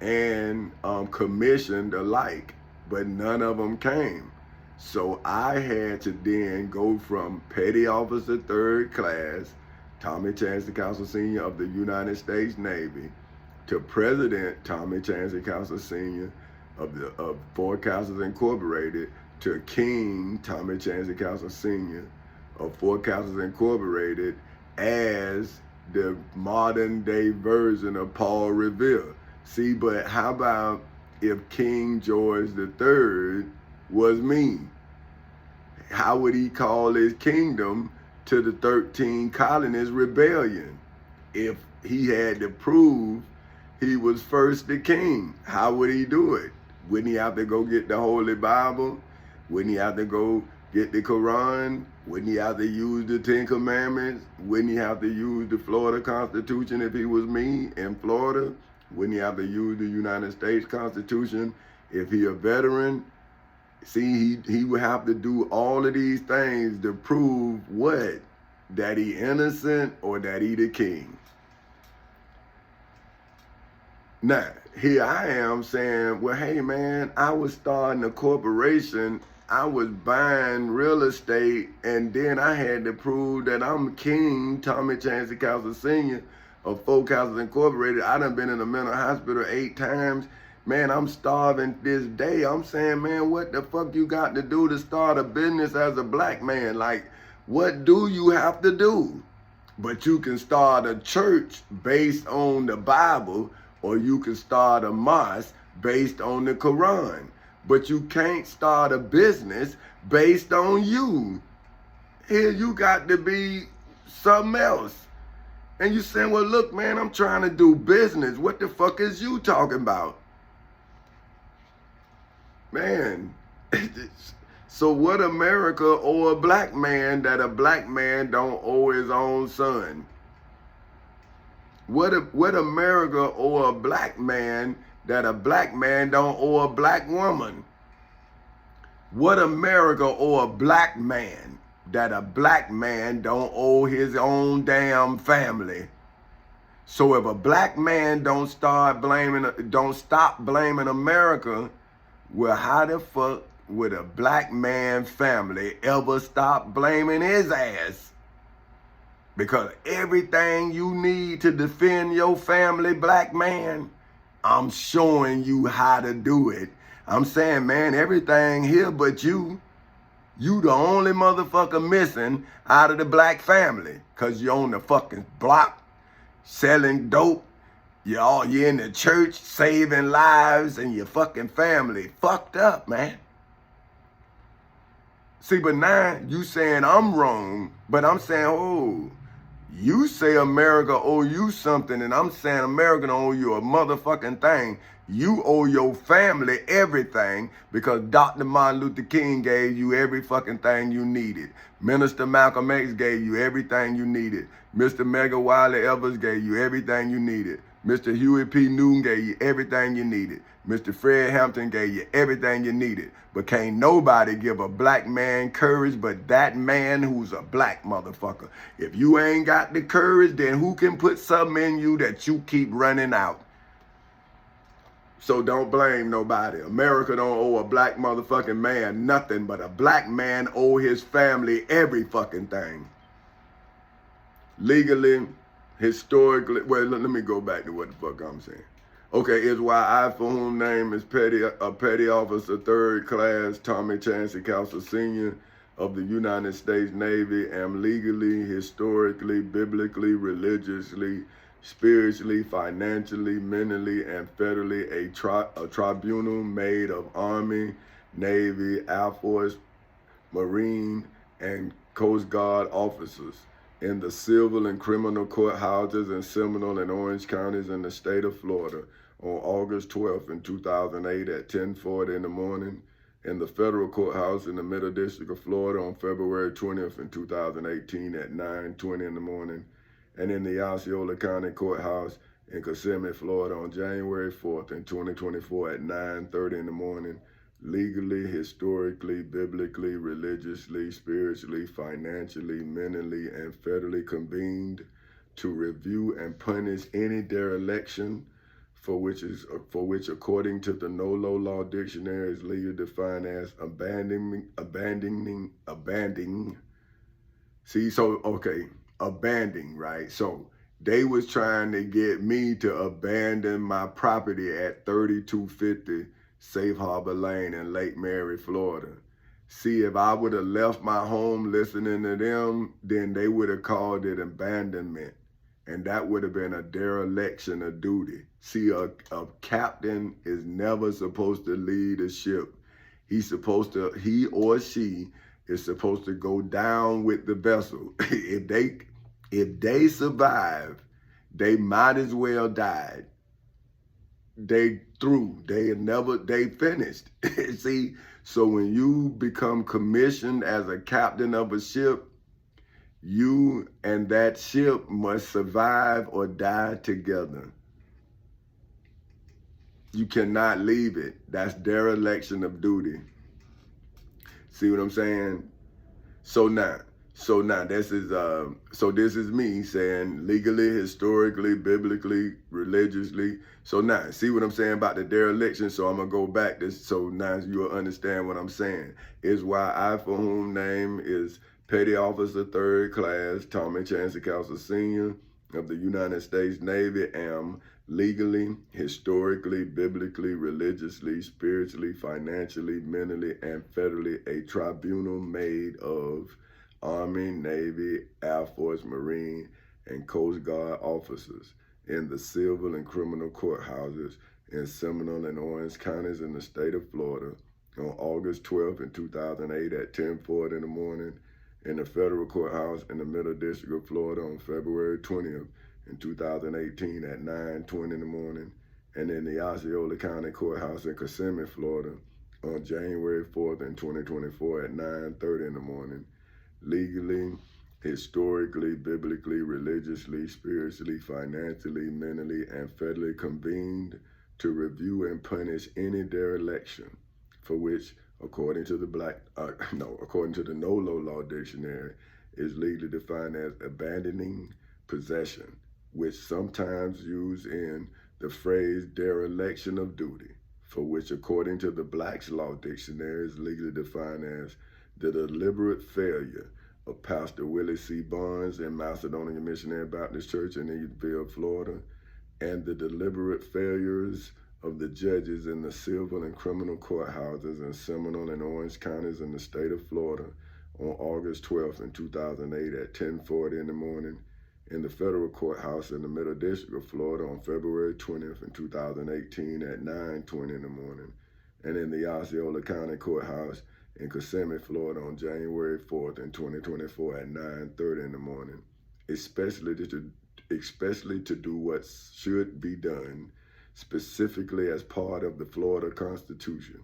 and commissioned alike, but none of them came. So I had to then go from petty officer, 3rd class, Tommy Chancey Castle Sr. of the United States Navy, to President Tommy Chancey Castle Sr. of Fort Castles Incorporated, to King Tommy Chancey Castle Sr. of Fort Castles Incorporated, as the modern day version of Paul Revere. See, but how about if King George III was me? How would he call his kingdom to the 13 colonies rebellion if he had to prove he was first the king? How would he do it? Wouldn't he have to go get the Holy Bible? Wouldn't he have to go get the Quran? Wouldn't he have to use the 10 Commandments? Wouldn't he have to use the Florida Constitution if he was me in Florida? Wouldn't he have to use the United States Constitution if he a veteran? See, he would have to do all of these things to prove what? That he innocent or that he the king. Now, here I am saying, well, hey man, I was starting a corporation, I was buying real estate, and then I had to prove that I'm King Tommy Chancey Castle Sr. of Fort Castles Incorporated. I done been in a mental hospital 8 times. Man, I'm starving this day. I'm saying, man, what the fuck you got to do to start a business as a black man? Like, what do you have to do? But you can start a church based on the Bible, or you can start a mosque based on the Quran. But you can't start a business based on you. Here you got to be something else. And you saying, well, look, man, I'm trying to do business. What the fuck is you talking about? Man, so what America owe a black man that a black man don't owe his own son? What America owe a black man that a black man don't owe a black woman? What America owe a black man that a black man don't owe his own damn family? So if a black man don't stop blaming America, well, how the fuck would a black man family ever stop blaming his ass? Because everything you need to defend your family, black man, I'm showing you how to do it. I'm saying, man, everything here but you. You the only motherfucker missing out of the black family. Because you're on the fucking block selling dope. You're in the church saving lives, and your fucking family fucked up, man. See, but now you saying I'm wrong, but I'm saying, oh, you say America owe you something, and I'm saying America don't owe you a motherfucking thing. You owe your family everything, because Dr. Martin Luther King gave you every fucking thing you needed. Minister Malcolm X gave you everything you needed. Mr. Medgar Wiley Evers gave you everything you needed. Mr. Huey P. Newton gave you everything you needed. Mr. Fred Hampton gave you everything you needed. But can't nobody give a black man courage but that man who's a black motherfucker. If you ain't got the courage, then who can put something in you that you keep running out? So don't blame nobody. America don't owe a black motherfucking man nothing, but a black man owe his family every fucking thing. Legally, historically, well, let me go back to what the fuck I'm saying. Okay, is why I, for whom name is petty officer, 3rd class, Tommy Chancey Castle Sr. of the United States Navy, am legally, historically, biblically, religiously, spiritually, financially, mentally, and federally a tribunal made of Army, Navy, Air Force, Marine, and Coast Guard officers in the civil and criminal courthouses in Seminole and Orange counties in the state of Florida on August 12th in 2008 at 10:40 in the morning, in the federal courthouse in the Middle District of Florida on February 20th in 2018 at 9:20 in the morning, and in the Osceola County Courthouse in Kissimmee, Florida on January 4th in 2024 at 9:30 in the morning, legally, historically, biblically, religiously, spiritually, financially, mentally, and federally convened to review and punish any dereliction for which according to the NOLO Law Dictionary is legally defined as abandoning. Abandoning, right? So they was trying to get me to abandon my property at 3250 Safe Harbor Lane in Lake Mary, Florida. See, if I would have left my home listening to them, then they would have called it abandonment. And that would have been a dereliction of duty. See, a captain is never supposed to lead a ship. He or she is supposed to go down with the vessel. If they survive, they might as well die. They finished. See, so when you become commissioned as a captain of a ship, you and that ship must survive or die together. You cannot leave it. That's dereliction of duty. See what I'm saying? So now this is me saying legally, historically, biblically, religiously. So now, see what I'm saying about the dereliction? So I'm gonna go back this so now you'll understand what I'm saying. Is why I, for whom name is Petty Officer 3rd Class Tommy Chancey Castle Sr. of the United States Navy, am legally, historically, biblically, religiously, spiritually, financially, mentally, and federally a tribunal made of Army, Navy, Air Force, Marine, and Coast Guard officers in the civil and criminal courthouses in Seminole and Orange counties in the state of Florida on August 12th in 2008 at 10:40 in the morning, in the federal courthouse in the Middle District of Florida on February 20th in 2018 at 9:20 in the morning, and in the Osceola County Courthouse in Kissimmee, Florida on January 4th in 2024 at 9:30 in the morning, legally, historically, biblically, religiously, spiritually, financially, mentally, and federally convened to review and punish any dereliction for which, according to the NOLO Law Dictionary, is legally defined as abandoning possession, which sometimes used in the phrase dereliction of duty, for which, according to the Black's Law Dictionary, is legally defined as the deliberate failure of Pastor Willie C. Barnes in Macedonia Missionary Baptist Church in Eatonville, Florida, and the deliberate failures of the judges in the civil and criminal courthouses in Seminole and Orange counties in the state of Florida on August 12th in 2008 at 10:40 in the morning, in the federal courthouse in the Middle District of Florida on February 20th in 2018 at 9:20 in the morning, and in the Osceola County Courthouse in Kissimmee, Florida on January 4th in 2024 at 9:30 in the morning, especially to do what should be done, specifically as part of the Florida Constitution,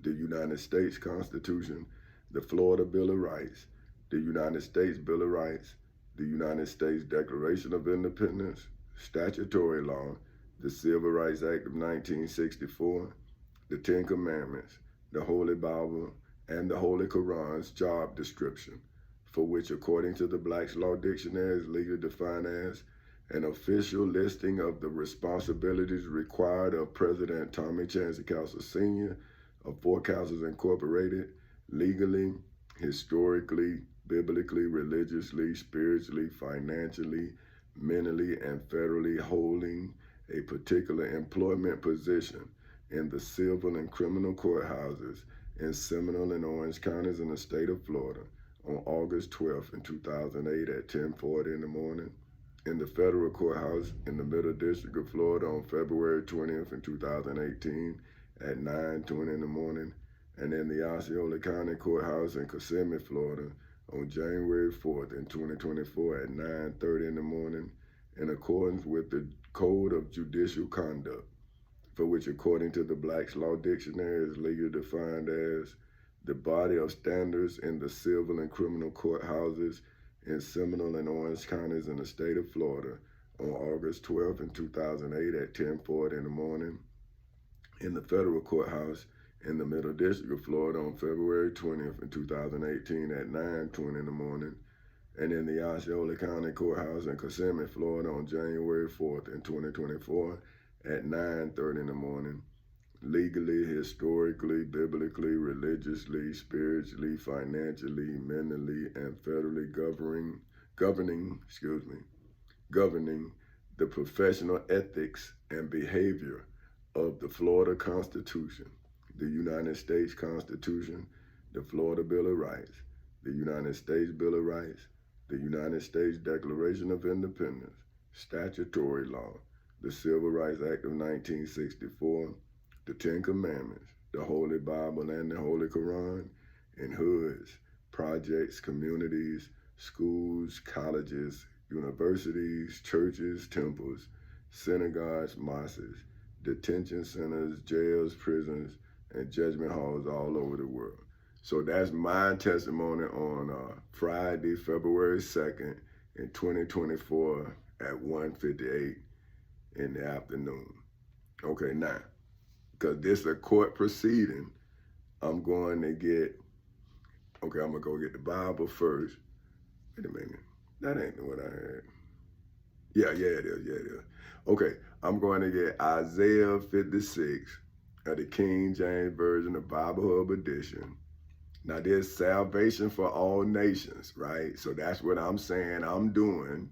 the United States Constitution, the Florida Bill of Rights, the United States Bill of Rights, the United States Declaration of Independence, statutory law, the Civil Rights Act of 1964, the Ten Commandments, the Holy Bible, and the Holy Quran's job description, for which, according to the Black's Law Dictionary, is legally defined as an official listing of the responsibilities required of President Tommy Chancey Castle Sr. of Four Castles Incorporated, legally, historically, biblically, religiously, spiritually, financially, mentally, and federally holding a particular employment position in the civil and criminal courthouses in Seminole and Orange counties in the state of Florida on August 12th in 2008 at 10:40 in the morning, in the federal courthouse in the Middle District of Florida on February 20th in 2018 at 9:20 in the morning, and in the Osceola County Courthouse in Kissimmee, Florida on January 4th in 2024 at 9:30 in the morning, in accordance with the Code of Judicial Conduct, for which, according to the Black's Law Dictionary, is legally defined as the body of standards in the civil and criminal courthouses in Seminole and Orange counties in the state of Florida on August 12th in 2008 at 10:40 in the morning, in the federal courthouse in the Middle District of Florida on February 20th in 2018 at 9:20 in the morning, and in the Osceola County Courthouse in Kissimmee, Florida on January 4th in 2024 at 9:30 in the morning, legally, historically, biblically, religiously, spiritually, financially, mentally, and federally governing the professional ethics and behavior of the Florida Constitution, the United States Constitution, the Florida Bill of Rights, the United States Bill of Rights, the United States Declaration of Independence, statutory law, the Civil Rights Act of 1964, the Ten Commandments, the Holy Bible and the Holy Quran, and hoods, projects, communities, schools, colleges, universities, churches, temples, synagogues, mosques, detention centers, jails, prisons, and judgment halls all over the world. So that's my testimony on Friday, February 2nd in 2024 at 1:58 in the afternoon. Okay, now, because this is a court proceeding, I'm going to I'm going to go get the Bible first. Wait a minute. That ain't what I had. Yeah, it is. Okay, I'm going to get Isaiah 56 of the King James Version of Bible Hub Edition. Now, there's salvation for all nations, right? So that's what I'm saying I'm doing.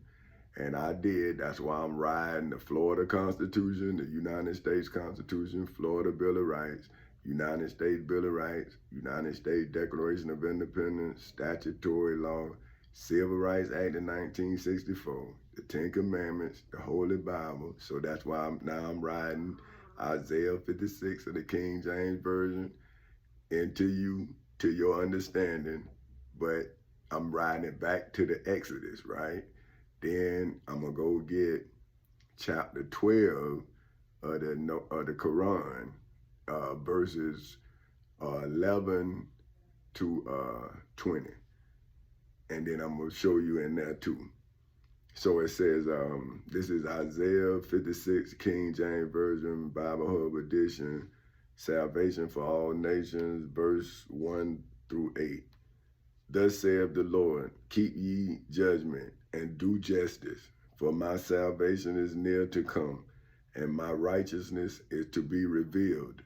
And I did. That's why I'm riding the Florida Constitution, the United States Constitution, Florida Bill of Rights, United States Bill of Rights, United States Declaration of Independence, statutory law, Civil Rights Act of 1964, the Ten Commandments, the Holy Bible. So that's why I'm riding Isaiah 56 of the King James Version into your understanding, but I'm riding it back to the Exodus, right? Then I'm gonna go get chapter 12 of the Quran, verses 11 to 20, and then I'm gonna show you in there too. So it says, this is Isaiah 56, King James Version, Bible Hub Edition, salvation for all nations, verse 1 through 8. Thus saith the Lord, keep ye judgment and do justice, for my salvation is near to come, and my righteousness is to be revealed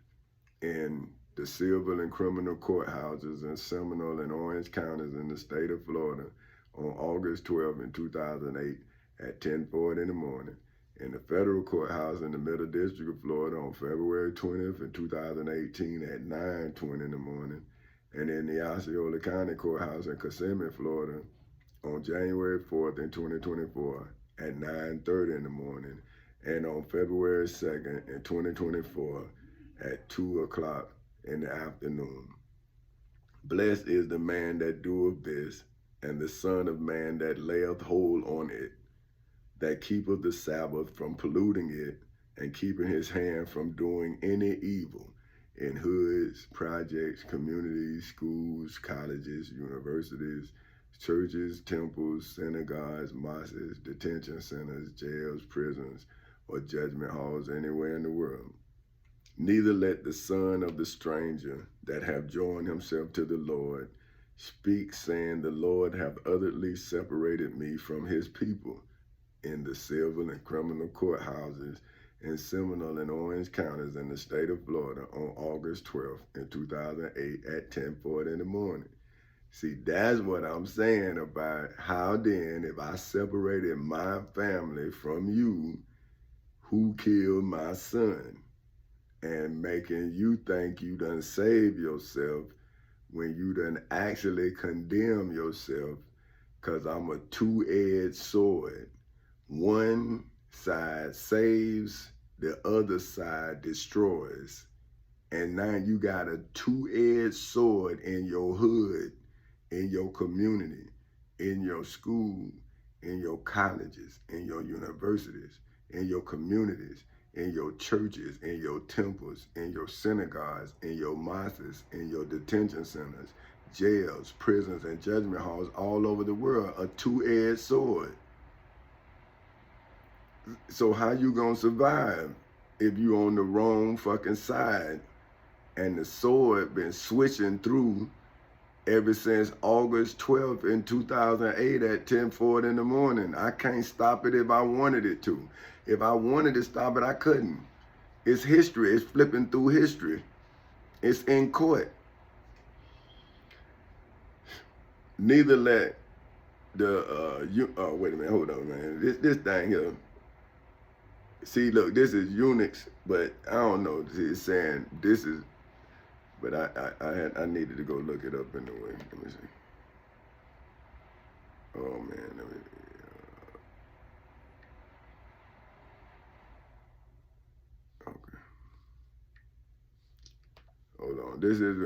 in the civil and criminal courthouses in Seminole and Orange counties in the state of Florida on August 12th in 2008 at 10:40 in the morning, in the federal courthouse in the Middle District of Florida on February 20th in 2018 at 9:20 in the morning, and in the Osceola County Courthouse in Kissimmee, Florida on January 4th in 2024 at 9:30 in the morning, and on February 2nd in 2024 at 2 o'clock in the afternoon. Blessed is the man that doeth this, and the Son of Man that layeth hold on it, that keepeth the Sabbath from polluting it, and keeping his hand from doing any evil, in hoods, projects, communities, schools, colleges, universities, churches, temples, synagogues, mosques, detention centers, jails, prisons, or judgment halls anywhere in the world. Neither let the son of the stranger that have joined himself to the Lord speak, saying, the Lord hath utterly separated me from his people, in the civil and criminal courthouses in Seminole and Orange counties in the state of Florida on August 12th in 2008 at 10:40 in the morning. See, that's what I'm saying about how then, if I separated my family from you, who killed my son? and making you think you done save yourself when you done actually condemn yourself, because I'm a two-edged sword. One side saves, the other side destroys. And now you got a two-edged sword in your hood, in your community, in your school, in your colleges, in your universities, in your communities, in your churches, in your temples, in your synagogues, in your mosques, in your detention centers, jails, prisons, and judgment halls all over the world. A two-edged sword. So how you gonna survive if you on the wrong fucking side and the sword been switching through ever since August 12th in 2008 at 10:40 in the morning? I can't stop it if I wanted it to. If I wanted to stop it, I couldn't. It's history. It's flipping through history. It's in court. Neither let the wait a minute, hold on, man. This thing here. See, look, this is Unix, but I don't know. It's saying this is, but I needed to go look it up anyway. Let me see. Oh man, let me. Okay. Hold on. This is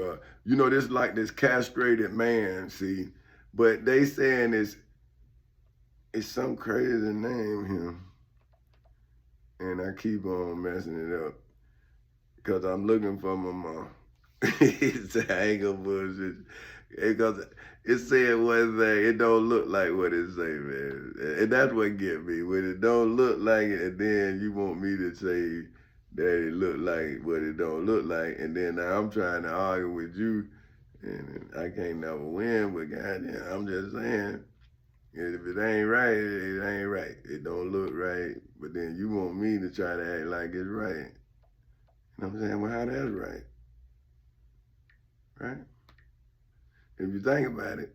this like this castrated man. See, but they saying it's some crazy name here. And I keep on messing it up because I'm looking for my mom. It's a angle bullshit. Because it said one thing, it don't look like what it say, man. And that's what get me. When it don't look like it, and then you want me to say that it look like what it don't look like, and then now I'm trying to argue with you, and I can't never win, but goddamn, I'm just saying, if it ain't right, it ain't right. It don't look right. But then you want me to try to act like it's right. You know what I'm saying? Well, how that's right? Right? If you think about it,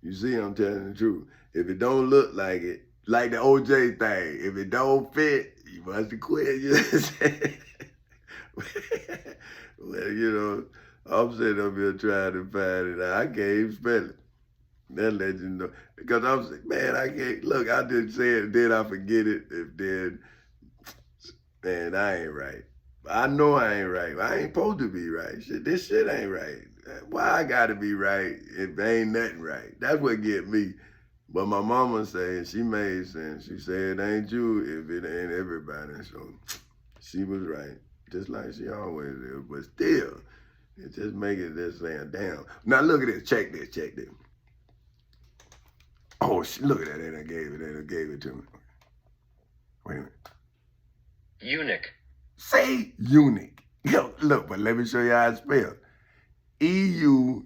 you see I'm telling the truth. If it don't look like it, like the OJ thing, if it don't fit, you must have quit. You know what I'm saying? Well, I'm sitting up here trying to find it. I can't even spell it. That let you know. Because I'm saying, man, I can't, look, I didn't say it, then I forget it. If then, man, I ain't right. I know I ain't right. I ain't supposed to be right. This shit ain't right. Why I gotta be right if ain't nothing right? That's what get me. But my mama said, she made sense. She said, it ain't you if it ain't everybody. So she was right, just like she always is. But still, it just make it just saying, damn. Now look at this, check this. Oh, look at that, they done gave it to me. Wait a minute. Eunuch. Say eunuch. Yo, look, but let me show you how it's spelled. EUNUCH.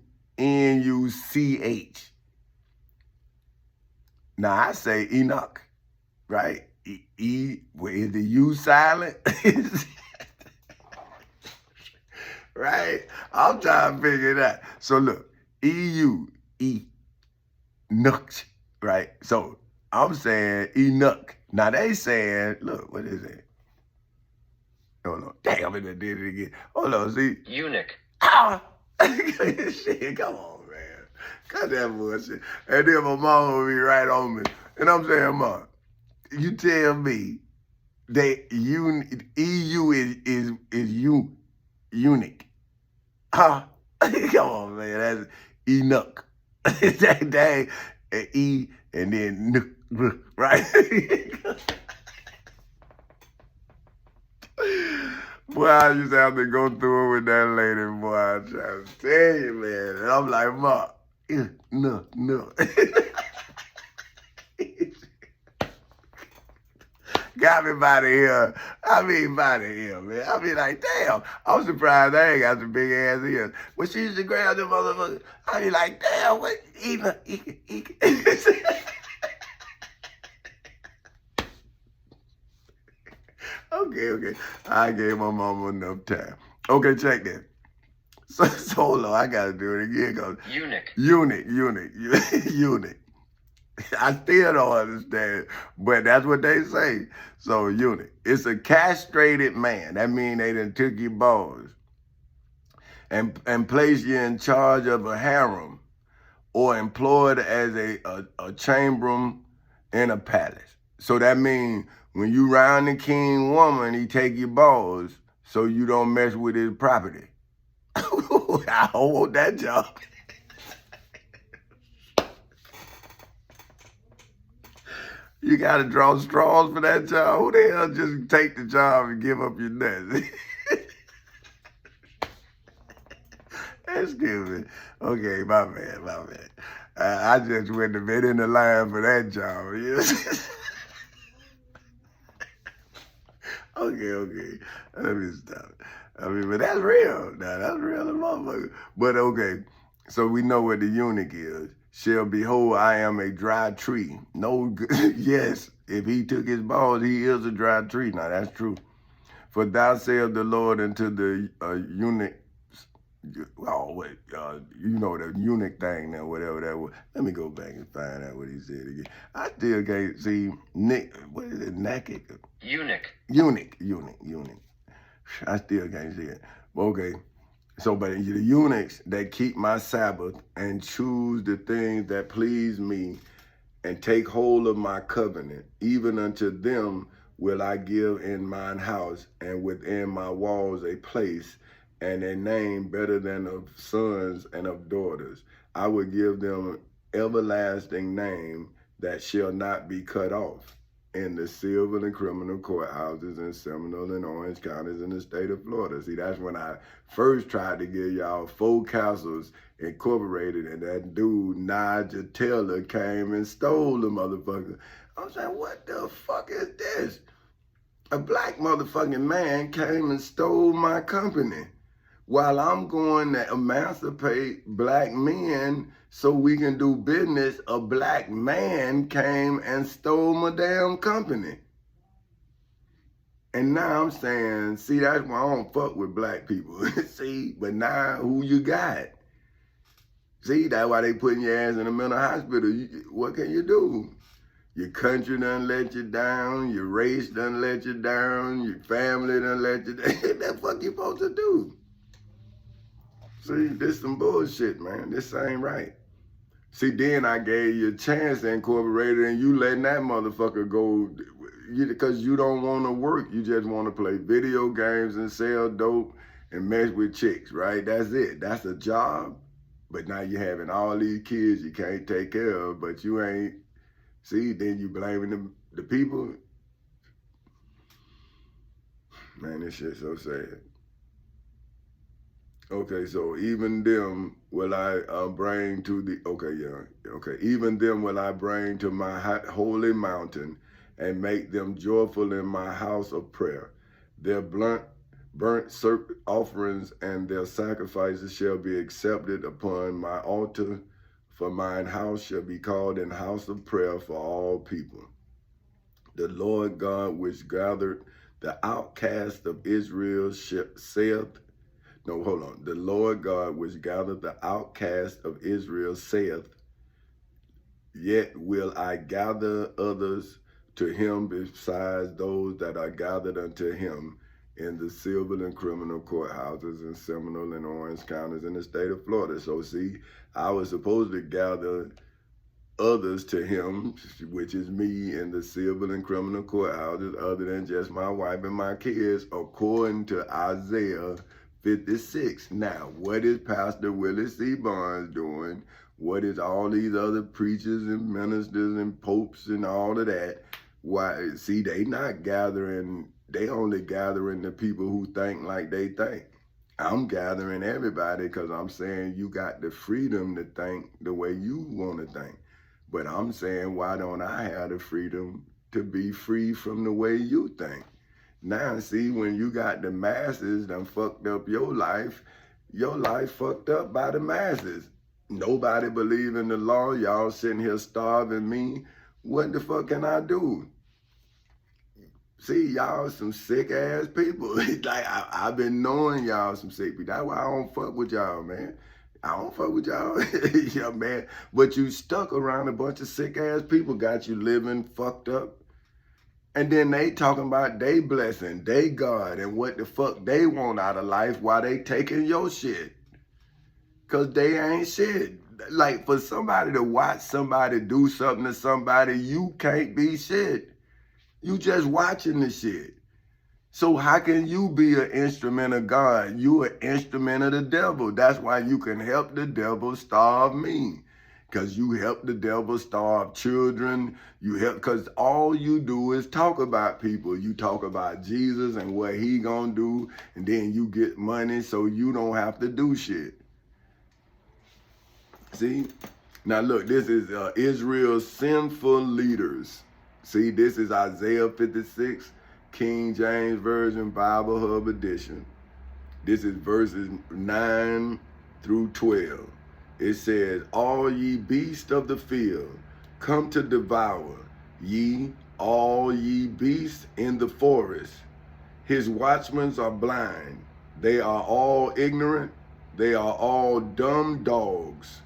Now I say Enoch, right? Where is the U silent? Right? I'm trying to figure it out. So look, Enoch, right? So I'm saying Enoch. Now they saying, look, what is it? Hold on. Damn, I did it again. Hold on, see? Eunuch. Ah! Shit, come on, man. Cut that bullshit. And then my mom will be right on me. And I'm saying, Mom, you tell me that EU is eunuch. Huh? Come on, man. That's Enoch. That E and then right? Boy, I used to have to go through it with that lady, boy. I'm trying to tell you, man. And I'm like, Ma, no. Got me by the ear. By the ear, man. I be like, damn. I'm surprised I ain't got some big ass ears. When she used to grab them motherfuckers, I be like, damn, what? Okay. I gave my mama enough time. Okay, check that. So hold on, I gotta do it again. Eunuch. Eunuch. I still don't understand, but that's what they say. So eunuch, it's a castrated man. That means they done took your balls and placed you in charge of a harem or employed as a chamberlain in a palace. So that means when you round the king woman, he take your balls so you don't mess with his property. I don't want that job. You got to draw straws for that job. Who the hell just take the job and give up your nuts? Excuse me. Okay, my bad. I just went to bed in the line for that job. Okay. Let me stop. I mean, but that's real. Now, that's real as motherfucker. But okay, so we know what the eunuch is. Shall behold, I am a dry tree. No, yes, if he took his balls, he is a dry tree. Now, that's true. For thou saith the Lord unto the eunuch, you know the eunuch thing now, whatever that was. Let me go back and find out what he said again. I still can't see what is it, naked? Eunuch. Eunuch. I still can't see it. Okay. So, but the eunuchs that keep my Sabbath and choose the things that please me and take hold of my covenant, even unto them will I give in mine house and within my walls a place and a name better than of sons and of daughters. I will give them everlasting name that shall not be cut off in the civil and criminal courthouses in Seminole and Orange counties in the state of Florida. See, that's when I first tried to give y'all 4 castles incorporated, and that dude, Nigel Taylor, came and stole the motherfucker. I was like, what the fuck is this? A black motherfucking man came and stole my company while I'm going to emancipate black men so we can do business. A black man came and stole my damn company. And now I'm saying, see, that's why I don't fuck with black people. See, but now who you got? See, that's why they putting your ass in a mental hospital. What can you do? Your country done let you down. Your race done let you down. Your family done let you down. What the fuck you supposed to do? See, this some bullshit, man. This ain't right. See, then I gave you a chance to incorporate it, and you letting that motherfucker go because you don't want to work. You just want to play video games and sell dope and mess with chicks, right? That's it. That's a job. But now you're having all these kids you can't take care of, but you ain't. See, then you blaming the people. Man, this shit's so sad. Okay, so even them will I bring to the, even them will I bring to my holy mountain and make them joyful in my house of prayer. Their burnt offerings and their sacrifices shall be accepted upon my altar, for mine house shall be called an house of prayer for all people. The Lord God which gathered the outcast of Israel saith, no, hold on. The Lord God which gathered the outcast of Israel saith, yet will I gather others to him besides those that are gathered unto him in the civil and criminal courthouses in Seminole and Orange counties in the state of Florida. So see, I was supposed to gather others to him, which is me, in the civil and criminal courthouses, other than just my wife and my kids, according to Isaiah 56. Now, what is Pastor Willie C. Barnes doing? What is all these other preachers and ministers and popes and all of that? Why? See, they not gathering, they only gathering the people who think like they think. I'm gathering everybody because I'm saying you got the freedom to think the way you want to think. But I'm saying, why don't I have the freedom to be free from the way you think? Now, see, when you got the masses done fucked up your life fucked up by the masses. Nobody believe in the law. Y'all sitting here starving me. What the fuck can I do? See, y'all some sick ass people. Like, I've been knowing y'all some sick people. That's why I don't fuck with y'all, man. I don't fuck with y'all. Yeah, man. But you stuck around a bunch of sick ass people, got you living fucked up. And then they talking about they blessing, they God, and what the fuck they want out of life while they taking your shit. Cause they ain't shit. Like for somebody to watch somebody do something to somebody, you can't be shit. You just watching the shit. So how can you be an instrument of God? You an instrument of the devil. That's why you can help the devil starve me. Because you help the devil starve children. You help, because all you do is talk about people. You talk about Jesus and what he gonna do, and then you get money so you don't have to do shit. See? Now look, this is Israel's sinful leaders. See, this is Isaiah 56, King James Version, Bible Hub Edition. This is verses 9 through 12. It says, all ye beasts of the field, come to devour, ye, all ye beasts in the forest. His watchmen are blind, they are all ignorant, they are all dumb dogs.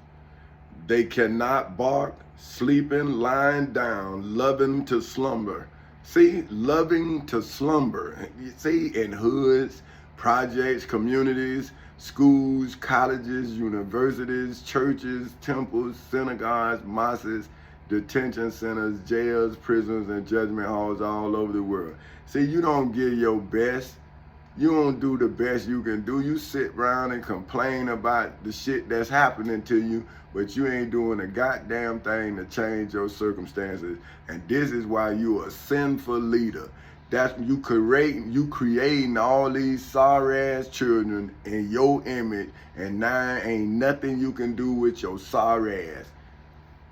They cannot bark, sleeping, lying down, loving to slumber. See, loving to slumber. You see, in hoods, projects, communities, schools, colleges, universities, churches, temples, synagogues, mosques, detention centers, jails, prisons, and judgment halls all over the world. See, you don't give your best. You don't do the best you can do. You sit around and complain about the shit that's happening to you, but you ain't doing a goddamn thing to change your circumstances. And this is why you a sinful leader. That's you creating all these sorry ass children in your image, and now ain't nothing you can do with your sorry ass.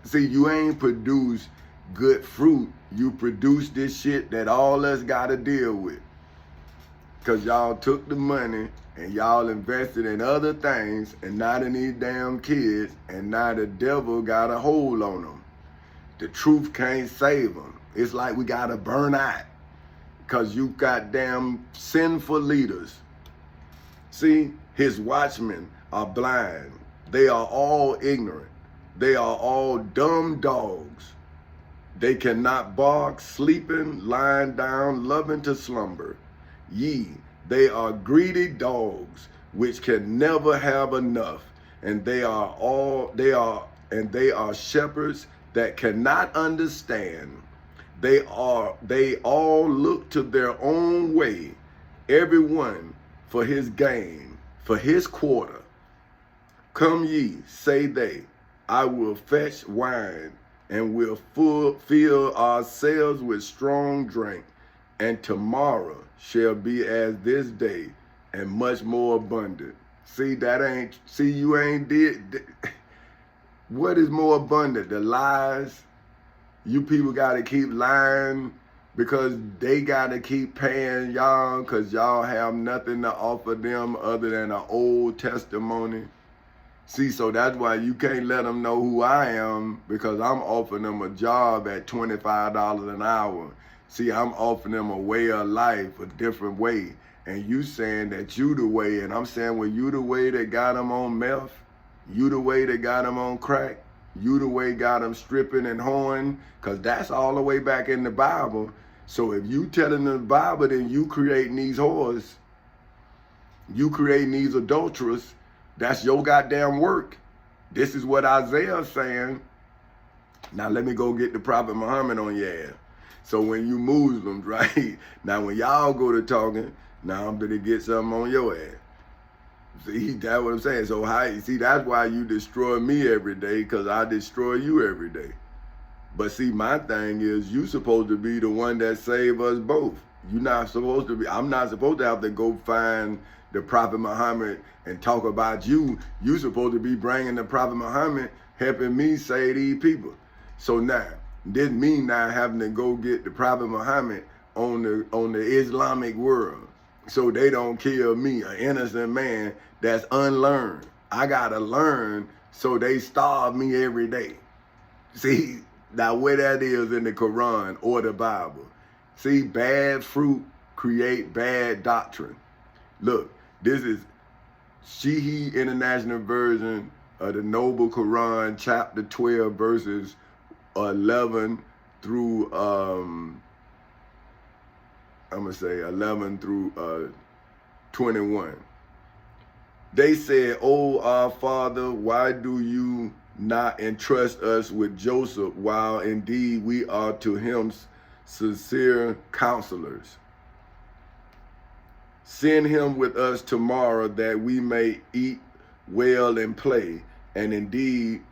See, you ain't produce good fruit. You produce this shit that all us gotta deal with. Because y'all took the money and y'all invested in other things and not in these damn kids, and now the devil got a hold on them. The truth can't save them. It's like we gotta burn out because you got damn sinful leaders. See, his watchmen are blind. They are all ignorant. They are all dumb dogs. They cannot bark, sleeping, lying down, loving to slumber. Ye, they are greedy dogs, which can never have enough, and they are shepherds that cannot understand. They all look to their own way, everyone for his gain, for his quarter. Come ye, say they, I will fetch wine, and will fill ourselves with strong drink, and tomorrow shall be as this day, and much more abundant. See, you ain't did. What is more abundant? The lies. You people got to keep lying because they got to keep paying y'all because y'all have nothing to offer them other than an old testimony. See, so that's why you can't let them know who I am, because I'm offering them a job at $25 an hour. See, I'm offering them a way of life, a different way. And you saying that you the way, and I'm saying, well, you the way that got them on meth? You the way that got them on crack? You the way got them stripping and whoring? Because that's all the way back in the Bible. So if you telling the Bible, then you creating these whores. You creating these adulterers. That's your goddamn work. This is what Isaiah's saying. Now let me go get the Prophet Muhammad on your ass. So when you Muslims, right? Now when y'all go to talking, now I'm gonna get something on your ass. See, that's what I'm saying. So that's why you destroy me every day, because I destroy you every day. But see, my thing is, you supposed to be the one that save us both. You're not supposed to be. I'm not supposed to have to go find the Prophet Muhammad and talk about you. You supposed to be bringing the Prophet Muhammad, helping me save these people. So now, this mean not having to go get the Prophet Muhammad on the Islamic world, so they don't kill me, an innocent man that's unlearned. I gotta learn, so they starve me every day. See, now where that is in the Quran or the Bible. See, bad fruit create bad doctrine. Look, this is Sheehy International Version, of the Noble Quran, chapter 12, verses 11 through, I'm going to say 11 through 21. They said, "Oh, our Father, why do you not entrust us with Joseph, while indeed we are to him sincere counselors? Send him with us tomorrow that we may eat well and play. And indeed,"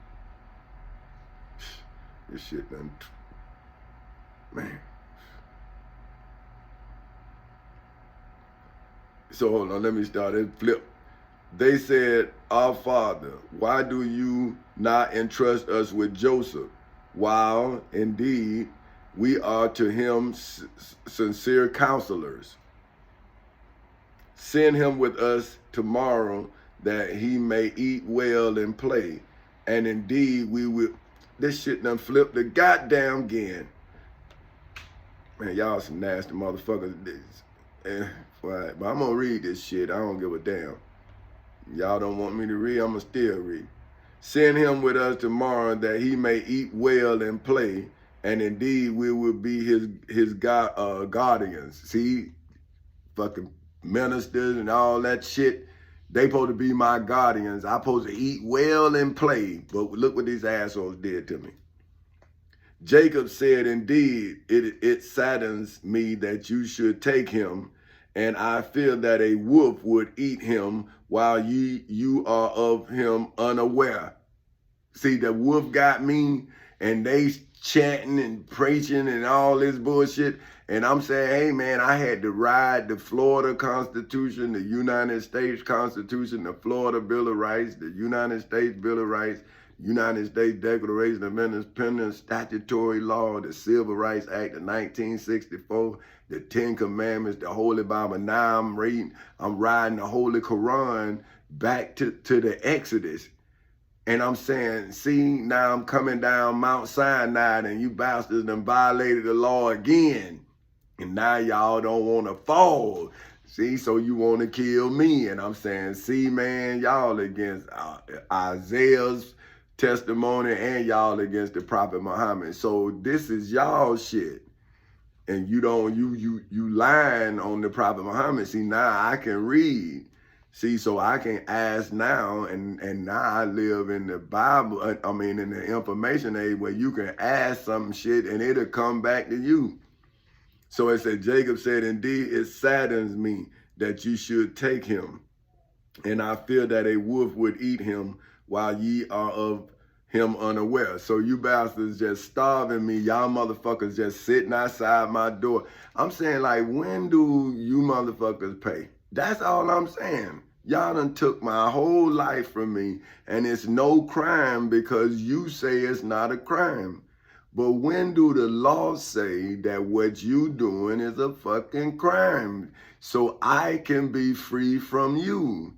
this shit done, man. So hold on, let me start it. Flip. They said, "Our Father, why do you not entrust us with Joseph, while indeed we are to him sincere counselors? Send him with us tomorrow that he may eat well and play. And indeed we will." This shit done flipped the goddamn again. Man, y'all some nasty motherfuckers. But I'm gonna read this shit. I don't give a damn. Y'all don't want me to read, I'm gonna still read. "Send him with us tomorrow that he may eat well and play, and indeed we will be his guardians." See, fucking ministers and all that shit, they supposed to be my guardians. I supposed to eat well and play, but look what these assholes did to me. Jacob said, "Indeed, it saddens me that you should take him, and I fear that a wolf would eat him while you are of him unaware." See, the wolf got me, and they chanting and preaching and all this bullshit. And I'm saying, hey man, I had to ride the Florida Constitution, the United States Constitution, the Florida Bill of Rights, the United States Bill of Rights, United States Declaration of Independence, statutory law, the Civil Rights Act of 1964, the Ten Commandments, the Holy Bible. Now I'm riding the Holy Quran back to the Exodus. And I'm saying, see, now I'm coming down Mount Sinai and you bastards done violated the law again. And now y'all don't want to fall. See, so you want to kill me. And I'm saying, see, man, y'all against Isaiah's testimony and y'all against the Prophet Muhammad. So this is y'all shit. And you lying on the Prophet Muhammad. See, now I can read. See, so I can ask now, and now I live in the Bible, in the information age where you can ask some shit and it'll come back to you. So it said, Jacob said, "Indeed, it saddens me that you should take him, and I fear that a wolf would eat him while ye are of him unaware." So you bastards just starving me. Y'all motherfuckers just sitting outside my door. I'm saying, like, when do you motherfuckers pay? That's all I'm saying. Y'all done took my whole life from me, and it's no crime because you say it's not a crime. But when do the law say that what you doing is a fucking crime so I can be free from you?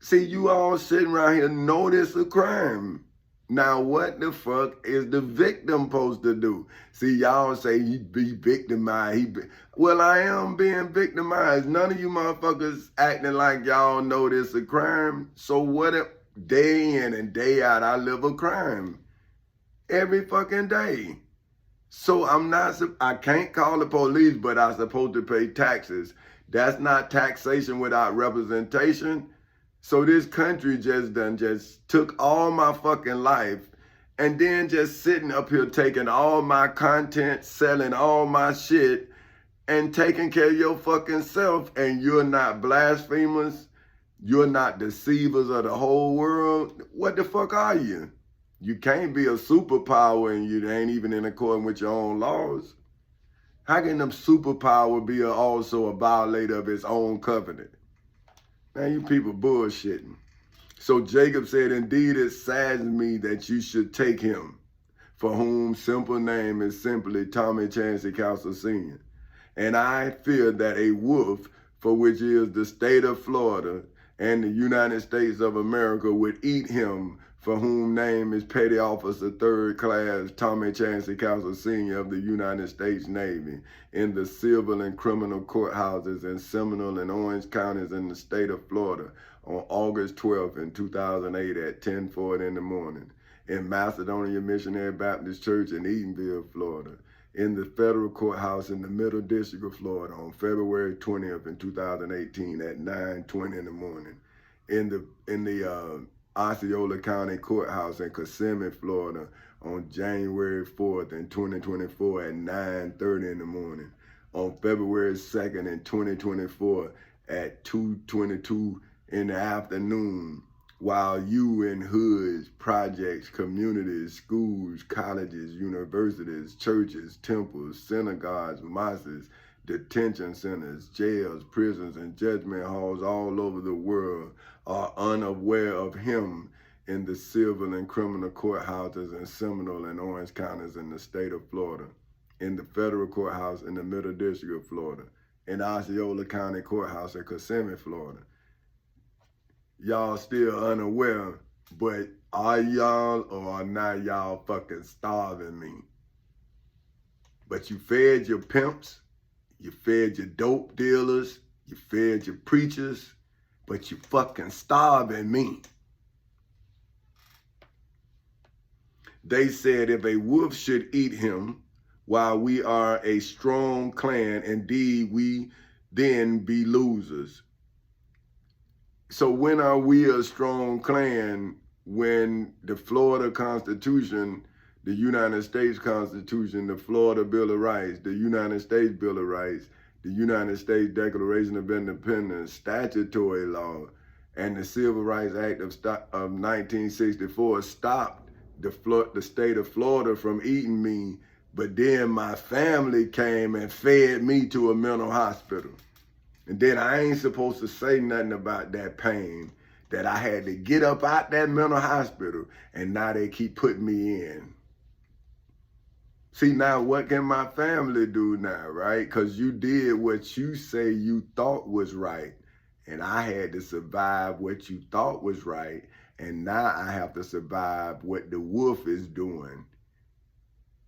See, you all sitting around here know this a crime. Now, what the fuck is the victim supposed to do? See, y'all say he be victimized. Well, I am being victimized. None of you motherfuckers acting like y'all know this a crime. So what if day in and day out I live a crime? Every fucking day. So I can't call the police, but I'm supposed to pay taxes. That's not taxation without representation. So this country just took all my fucking life and then just sitting up here taking all my content, selling all my shit and taking care of your fucking self, and you're not blasphemers. You're not deceivers of the whole world. What the fuck are you? You can't be a superpower and you ain't even in accordance with your own laws. How can them superpower be also a violator of its own covenant? Man, you people bullshitting. So Jacob said, "Indeed, it saddens me that you should take him, for whom simple name is simply Tommy Chancey Council Sr. And I fear that a wolf, for which is the state of Florida and the United States of America, would eat him, for whom name is Petty Officer 3rd Class Tommy Chancey Council Sr. of the United States Navy in the civil and criminal courthouses in Seminole and Orange counties in the state of Florida on August 12th in 2008 at 10:40 in the morning. In Macedonia Missionary Baptist Church in Eatonville, Florida. In the federal courthouse in the Middle District of Florida on February 20th in 2018 at 9:20 in the morning. In the Osceola County Courthouse in Kissimmee, Florida on January 4th in 2024 at 9:30 in the morning. On February 2nd in 2024 at 2:22 in the afternoon, while you in hoods, projects, communities, schools, colleges, universities, churches, temples, synagogues, mosques, detention centers, jails, prisons, and judgment halls all over the world are unaware of him in the civil and criminal courthouses in Seminole and Orange counties in the state of Florida, in the federal courthouse in the Middle District of Florida, in Osceola County Courthouse in Kissimmee, Florida. Y'all still unaware, but are y'all or are not y'all fucking starving me? But you fed your pimps, you fed your dope dealers, you fed your preachers, but you fucking starving me. They said if a wolf should eat him, while we are a strong clan, indeed we then be losers. So when are we a strong clan? When the Florida Constitution, the United States Constitution, the Florida Bill of Rights, the United States Bill of Rights, the United States Declaration of Independence, statutory law, and the Civil Rights Act of 1964 stopped the state of Florida from eating me, but then my family came and fed me to a mental hospital. And then I ain't supposed to say nothing about that pain that I had to get up out that mental hospital, and now they keep putting me in. See, now what can my family do now, right? Because you did what you say you thought was right, and I had to survive what you thought was right, and now I have to survive what the wolf is doing.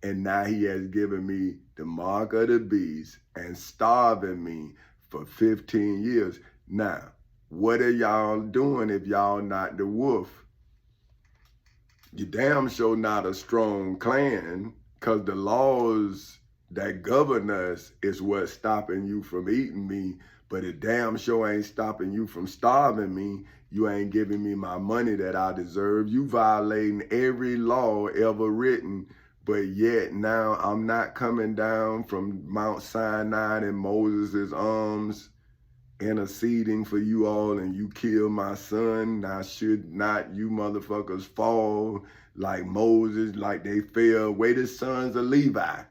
And now he has given me the mark of the beast and starving me for 15 years. Now, what are y'all doing if y'all not the wolf? You damn sure not a strong clan, because the laws that govern us is what's stopping you from eating me, but it damn sure ain't stopping you from starving me. You ain't giving me my money that I deserve. You violating every law ever written, but yet now I'm not coming down from Mount Sinai in Moses' arms interceding for you all, and you kill my son. Now should not you motherfuckers fall like Moses, like they fell away the sons of Levi,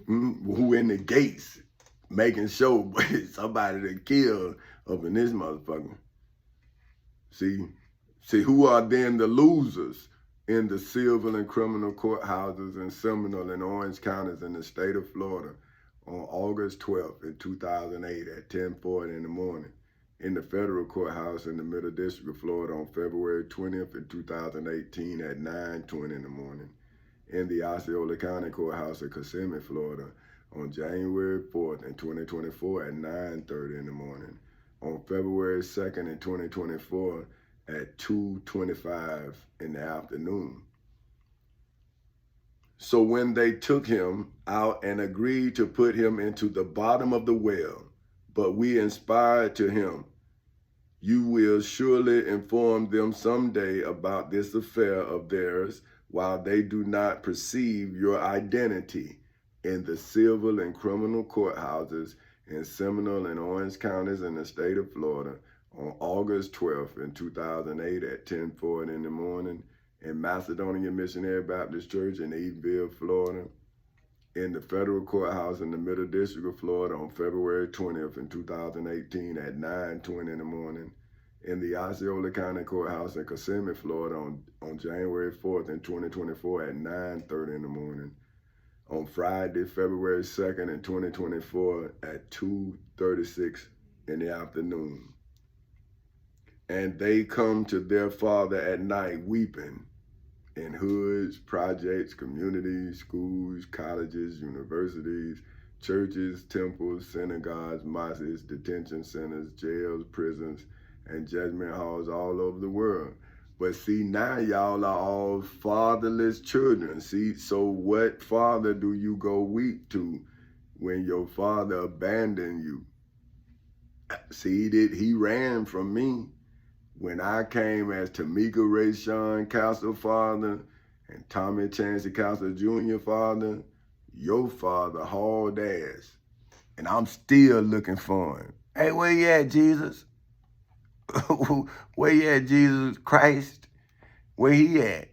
who in the gates making sure somebody to kill up in this motherfucker. See who are then the losers in the civil and criminal courthouses in Seminole and Orange counties in the state of Florida on August 12th in 2008 at 10:40 in the morning, in the federal courthouse in the Middle District of Florida on February 20th in 2018 at 9:20 in the morning, in the Osceola County Courthouse in Kissimmee, Florida on January 4th in 2024 at 9:30 in the morning, on February 2nd in 2024 at 2:25 in the afternoon. So when they took him out and agreed to put him into the bottom of the well, but we inspired to him, you will surely inform them someday about this affair of theirs while they do not perceive your identity in the civil and criminal courthouses in Seminole and Orange counties in the state of Florida on August 12th in 2008 at 10:40 in the morning, in Macedonia Missionary Baptist Church in Eatonville, Florida, in the federal courthouse in the Middle District of Florida on February 20th in 2018 at 9:20 in the morning, in the Osceola County Courthouse in Kissimmee, Florida on January 4th in 2024 at 9:30 in the morning, on Friday, February 2nd in 2024 at 2:36 in the afternoon. And they come to their father at night weeping in hoods, projects, communities, schools, colleges, universities, churches, temples, synagogues, mosques, detention centers, jails, prisons, and judgment halls all over the world. But see, now y'all are all fatherless children. See, so what father do you go weak to when your father abandoned you? See, he ran from me. When I came as Tamika Ray Sean Castle father and Tommy Chancey Castle Jr. father, your father hauled ass. And I'm still looking for him. Hey, where you at, Jesus? Where you at, Jesus Christ? Where he at?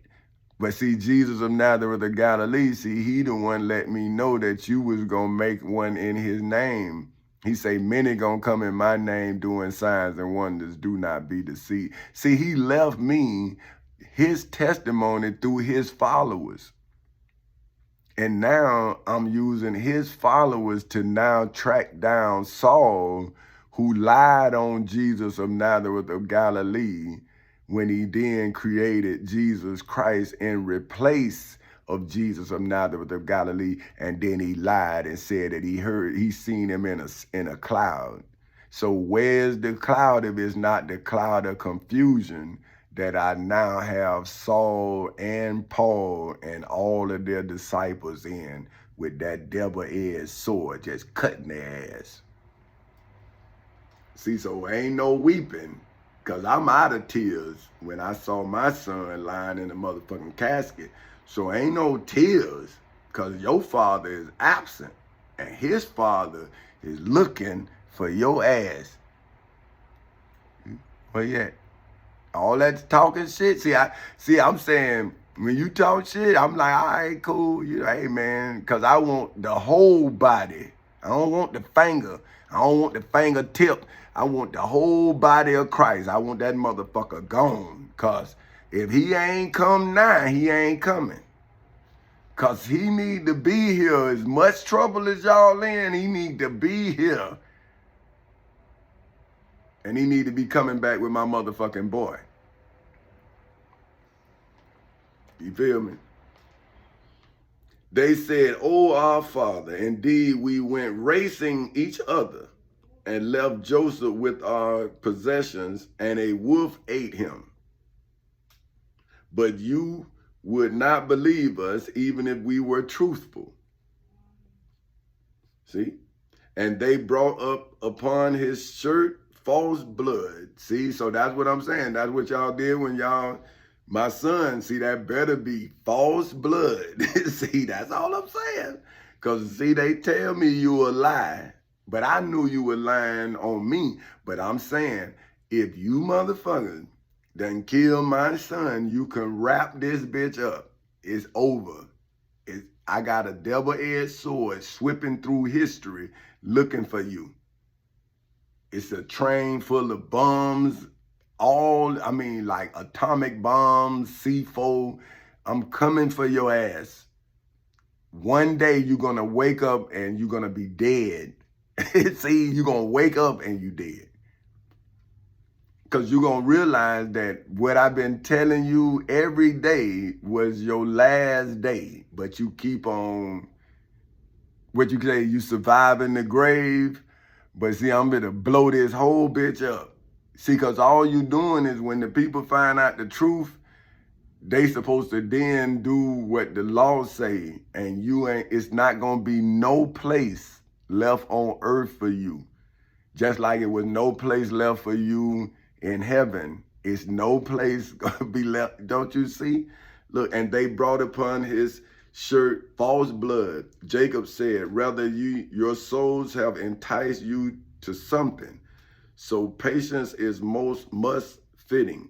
But see, Jesus of Nazareth of Galilee, see, he the one let me know that you was going to make one in his name. He say, many going to come in my name doing signs and wonders. Do not be deceived. See, he left me his testimony through his followers. And now I'm using his followers to now track down Saul, who lied on Jesus of Nazareth of Galilee when he then created Jesus Christ in replace of Jesus of Nazareth of Galilee. And then he lied and said that he seen him in a cloud. So where's the cloud if it's not the cloud of confusion that I now have Saul and Paul and all of their disciples in with that double-edged sword just cutting their ass? See, so ain't no weeping, because I'm out of tears when I saw my son lying in the motherfucking casket. So ain't no tears, because your father is absent and his father is looking for your ass. Where you at? All that talking shit. See, I'm saying, when you talk shit, I'm like, all right, cool. Hey, man, because I want the whole body. I don't want the finger. I don't want the fingertip. I want the whole body of Christ. I want that motherfucker gone. Because if he ain't come now, he ain't coming. Because he need to be here. As much trouble as y'all in, he need to be here. And he need to be coming back with my motherfucking boy. You feel me? They said, "Oh, our Father, indeed we went racing each other and left Joseph with our possessions, and a wolf ate him. But you would not believe us even if we were truthful." See? And they brought up upon his shirt false blood. See, so that's what I'm saying. That's what y'all did when y'all, my son, see, that better be false blood. See, that's all I'm saying. Because, see, they tell me you a lie, but I knew you were lying on me. But I'm saying, if you motherfuckers done kill my son, you can wrap this bitch up. It's over. I got a double-edged sword sweeping through history looking for you. It's a train full of bombs, like atomic bombs, C4. I'm coming for your ass. One day you're going to wake up and you're going to be dead. See, you're going to wake up and you dead. Because you're going to realize that what I've been telling you every day was your last day. But you keep on, what you say, you survive in the grave. But see, I'm going to blow this whole bitch up. See, because all you doing is when the people find out the truth, they supposed to then do what the law say. And it's not going to be no place left on earth for you. Just like it was no place left for you in heaven. It's no place going to be left. Don't you see? Look, and they brought upon his shirt false blood. Jacob said, rather your souls have enticed you to something. So patience is must fitting.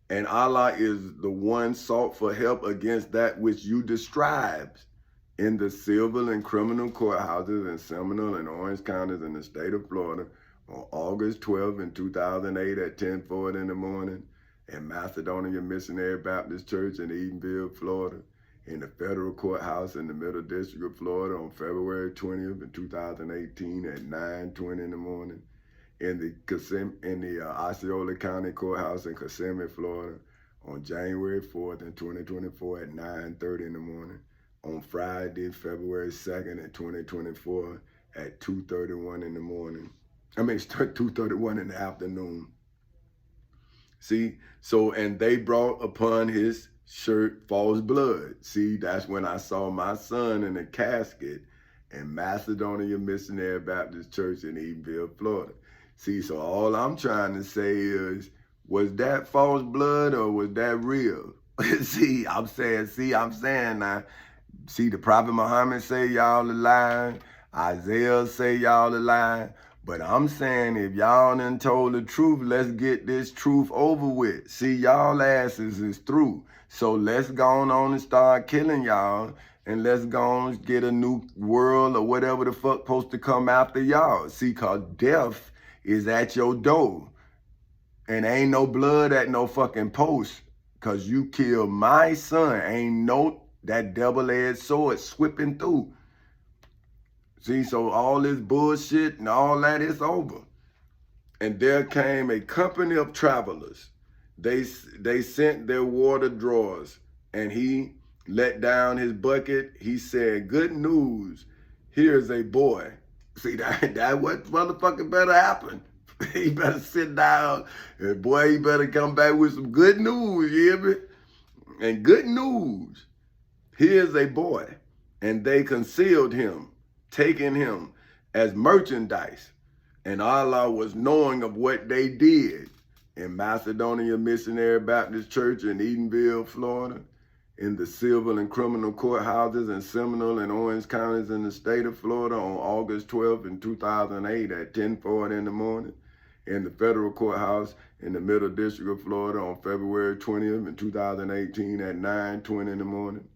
And Allah is the one sought for help against that which you described in the civil and criminal courthouses in Seminole and Orange counties in the state of Florida on August 12 in 2008 at 10:40 in the morning, in Macedonia Missionary Baptist Church in Edenville, Florida, in the federal courthouse in the Middle District of Florida on February 20th in 2018 at 9:20 in the morning, in the Osceola County Courthouse in Kissimmee, Florida on January 4th in 2024 at 9:30 in the morning, on Friday, February 2nd, 2024 at 2:31 in the morning. I mean, 2:31 in the afternoon. See, so, and they brought upon his shirt false blood. See, that's when I saw my son in a casket in Macedonia Missionary Baptist Church in Edenville, Florida. See, so all I'm trying to say is, was that false blood or was that real? See, I'm saying now, see, the Prophet Muhammad say y'all are lying. Isaiah say y'all are lying. But I'm saying if y'all done told the truth, let's get this truth over with. See, y'all asses is through. So let's go on and start killing y'all. And let's go on and get a new world or whatever the fuck supposed to come after y'all. See, cause death is at your door. And ain't no blood at no fucking post. Cause you killed my son. Ain't no that double-edged sword sweeping through. See, so all this bullshit and all that is over. And there came a company of travelers. They sent their water drawers, and he let down his bucket. He said, good news, here's a boy. See, that what motherfucking better happen. He better sit down, and boy, he better come back with some good news, you hear me? And good news, here's a boy. And they concealed him, taking him as merchandise. And Allah was knowing of what they did in Macedonia Missionary Baptist Church in Edenville, Florida, in the civil and criminal courthouses in Seminole and Orange counties in the state of Florida on August 12th in 2008 at 10:40 in the morning, in the federal courthouse in the Middle District of Florida on February 20th in 2018 at 9:20 in the morning,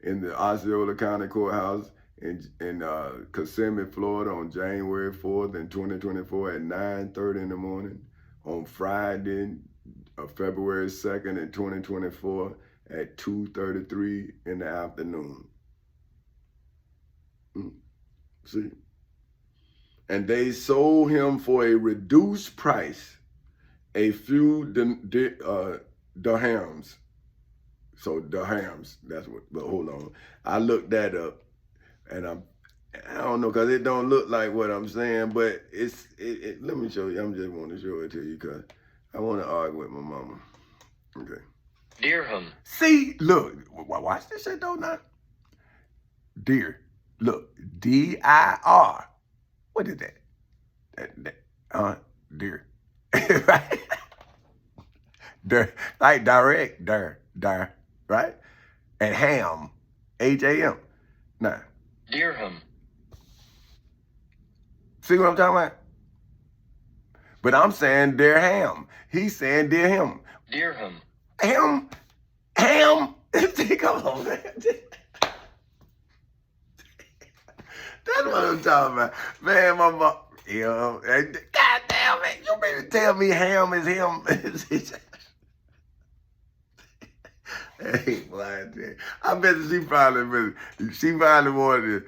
in the Osceola County Courthouse in Kissimmee, Florida on January 4th in 2024 at 9:30 in the morning, on Friday, February 2nd in 2024 at 2:33 in the afternoon. See? And they sold him for a reduced price, a few dirhams. So dirhams, that's what, but hold on. I looked that up, and I don't know, because it don't look like what I'm saying, but let me show you. I'm just want to show it to you because I want to argue with my mama. Okay. Dirham. See, look, watch this shit though now. Deer, look, D-I-R. What is that? Deer. Right? Like direct, right? And ham, H-A-M. Nah. Dirham. See what I'm talking about? But I'm saying dirham. He's saying dirham. Dirham. Ham. Come on, man. That's what I'm talking about. Man, my mom, you know, God damn it, you mean to tell me ham is him? Hey, boy, I bet she probably wanted to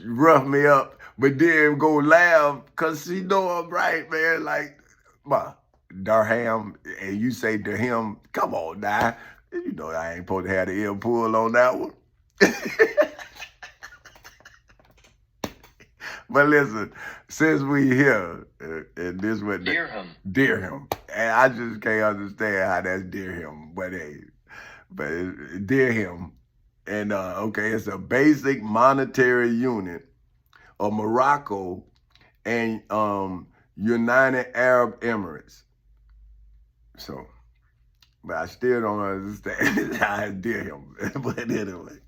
rough me up, but then go laugh because she know I'm right, man. Like, dirham, and you say dirham, come on now. You know I ain't supposed to have the ear pull on that one. But listen, since we here, and this what dirham, and I just can't understand how that's dirham, but hey, dirham, and okay, it's a basic monetary unit of Morocco and United Arab Emirates. So, but I still don't understand how it's dirham. But anyway,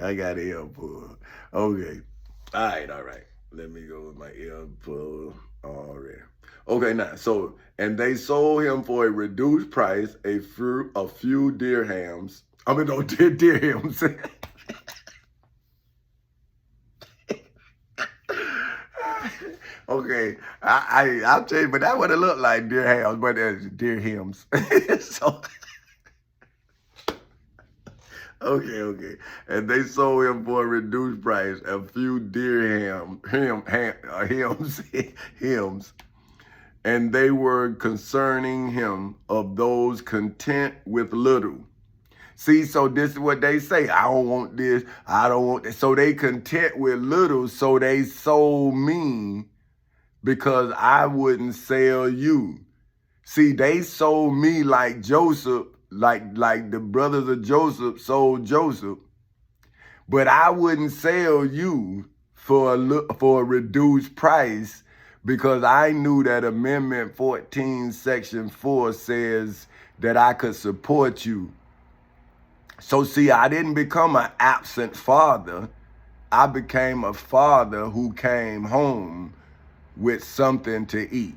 I got ear pull. Okay. All right. Let me go with my ear pull already. Okay, now, so, and they sold him for a reduced price, a few dirhams. I mean, no, dirhams. Okay, I'll tell you, but that would have looked like dirhams, but it's dirhams. So, okay. And they sold him for a reduced price, a few hymns. And they were concerning him of those content with little. See, so this is what they say. I don't want this. I don't want this. So they content with little. So they sold me because I wouldn't sell you. See, they sold me like Joseph, like the brothers of Joseph sold Joseph. But I wouldn't sell you for a reduced price because I knew that Amendment 14, Section 4 says that I could support you. So see, I didn't become an absent father. I became a father who came home with something to eat.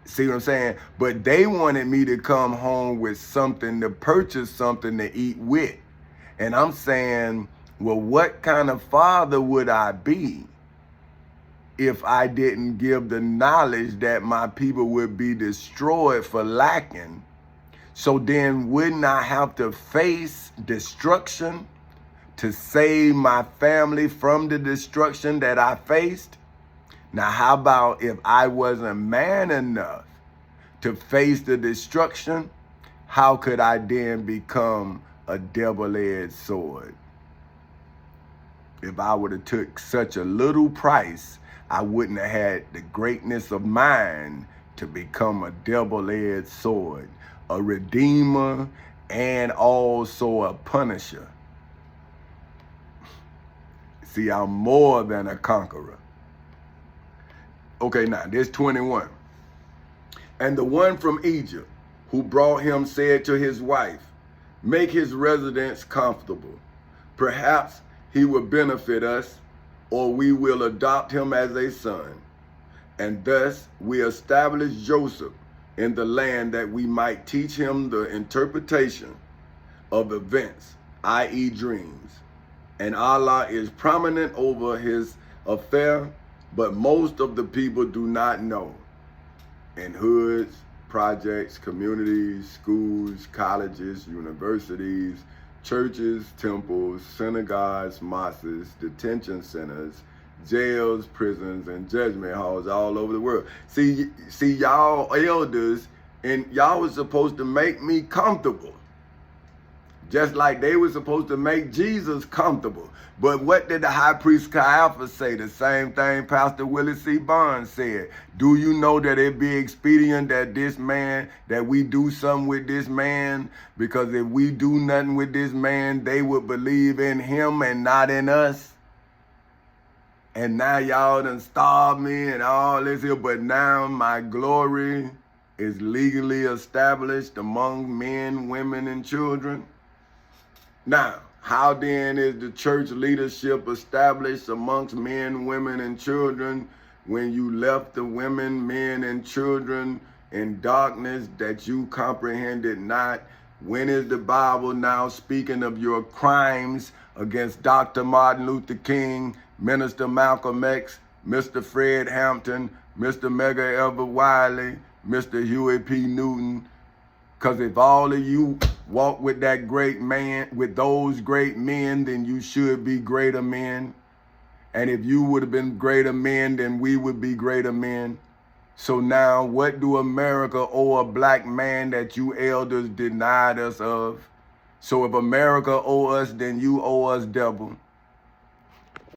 See what I'm saying? But they wanted me to come home with something to purchase something to eat with. And I'm saying, well, what kind of father would I be if I didn't give the knowledge that my people would be destroyed for lacking? So then wouldn't I have to face destruction to save my family from the destruction that I faced? Now, how about if I wasn't man enough to face the destruction? How could I then become a double-edged sword? If I would have took such a little price, I wouldn't have had the greatness of mind to become a double-edged sword, a redeemer and also a punisher. See, I'm more than a conqueror. Okay, now there's 21. And the one from Egypt who brought him said to his wife, make his residence comfortable. Perhaps he will benefit us, or we will adopt him as a son. And thus we established Joseph in the land that we might teach him the interpretation of events, i.e. dreams. And Allah is prominent over his affair, but most of the people do not know. In hoods, projects, communities, schools, colleges, universities, churches, temples, synagogues, mosques, detention centers, jails, prisons, and judgment halls all over the world. See, y'all elders, and y'all was supposed to make me comfortable. Just like they were supposed to make Jesus comfortable. But what did the high priest Caiaphas say? The same thing Pastor Willie C. Barnes said. Do you know that it be expedient that that we do something with this man? Because if we do nothing with this man, they would believe in him and not in us. And now y'all done starved me and all this here, but now my glory is legally established among men, women, and children. Now, how then is the church leadership established amongst men, women, and children when you left the women, men, and children in darkness that you comprehended not? When is the Bible now speaking of your crimes against Dr. Martin Luther King, Minister Malcolm X, Mr. Fred Hampton, Mr. Medgar Evers Wiley, Mr. Huey P. Newton? Because if all of you walk with that great man, with those great men, then you should be greater men. And if you would have been greater men, then we would be greater men. So now what do America owe a black man that you elders denied us of? So if America owe us, then you owe us double.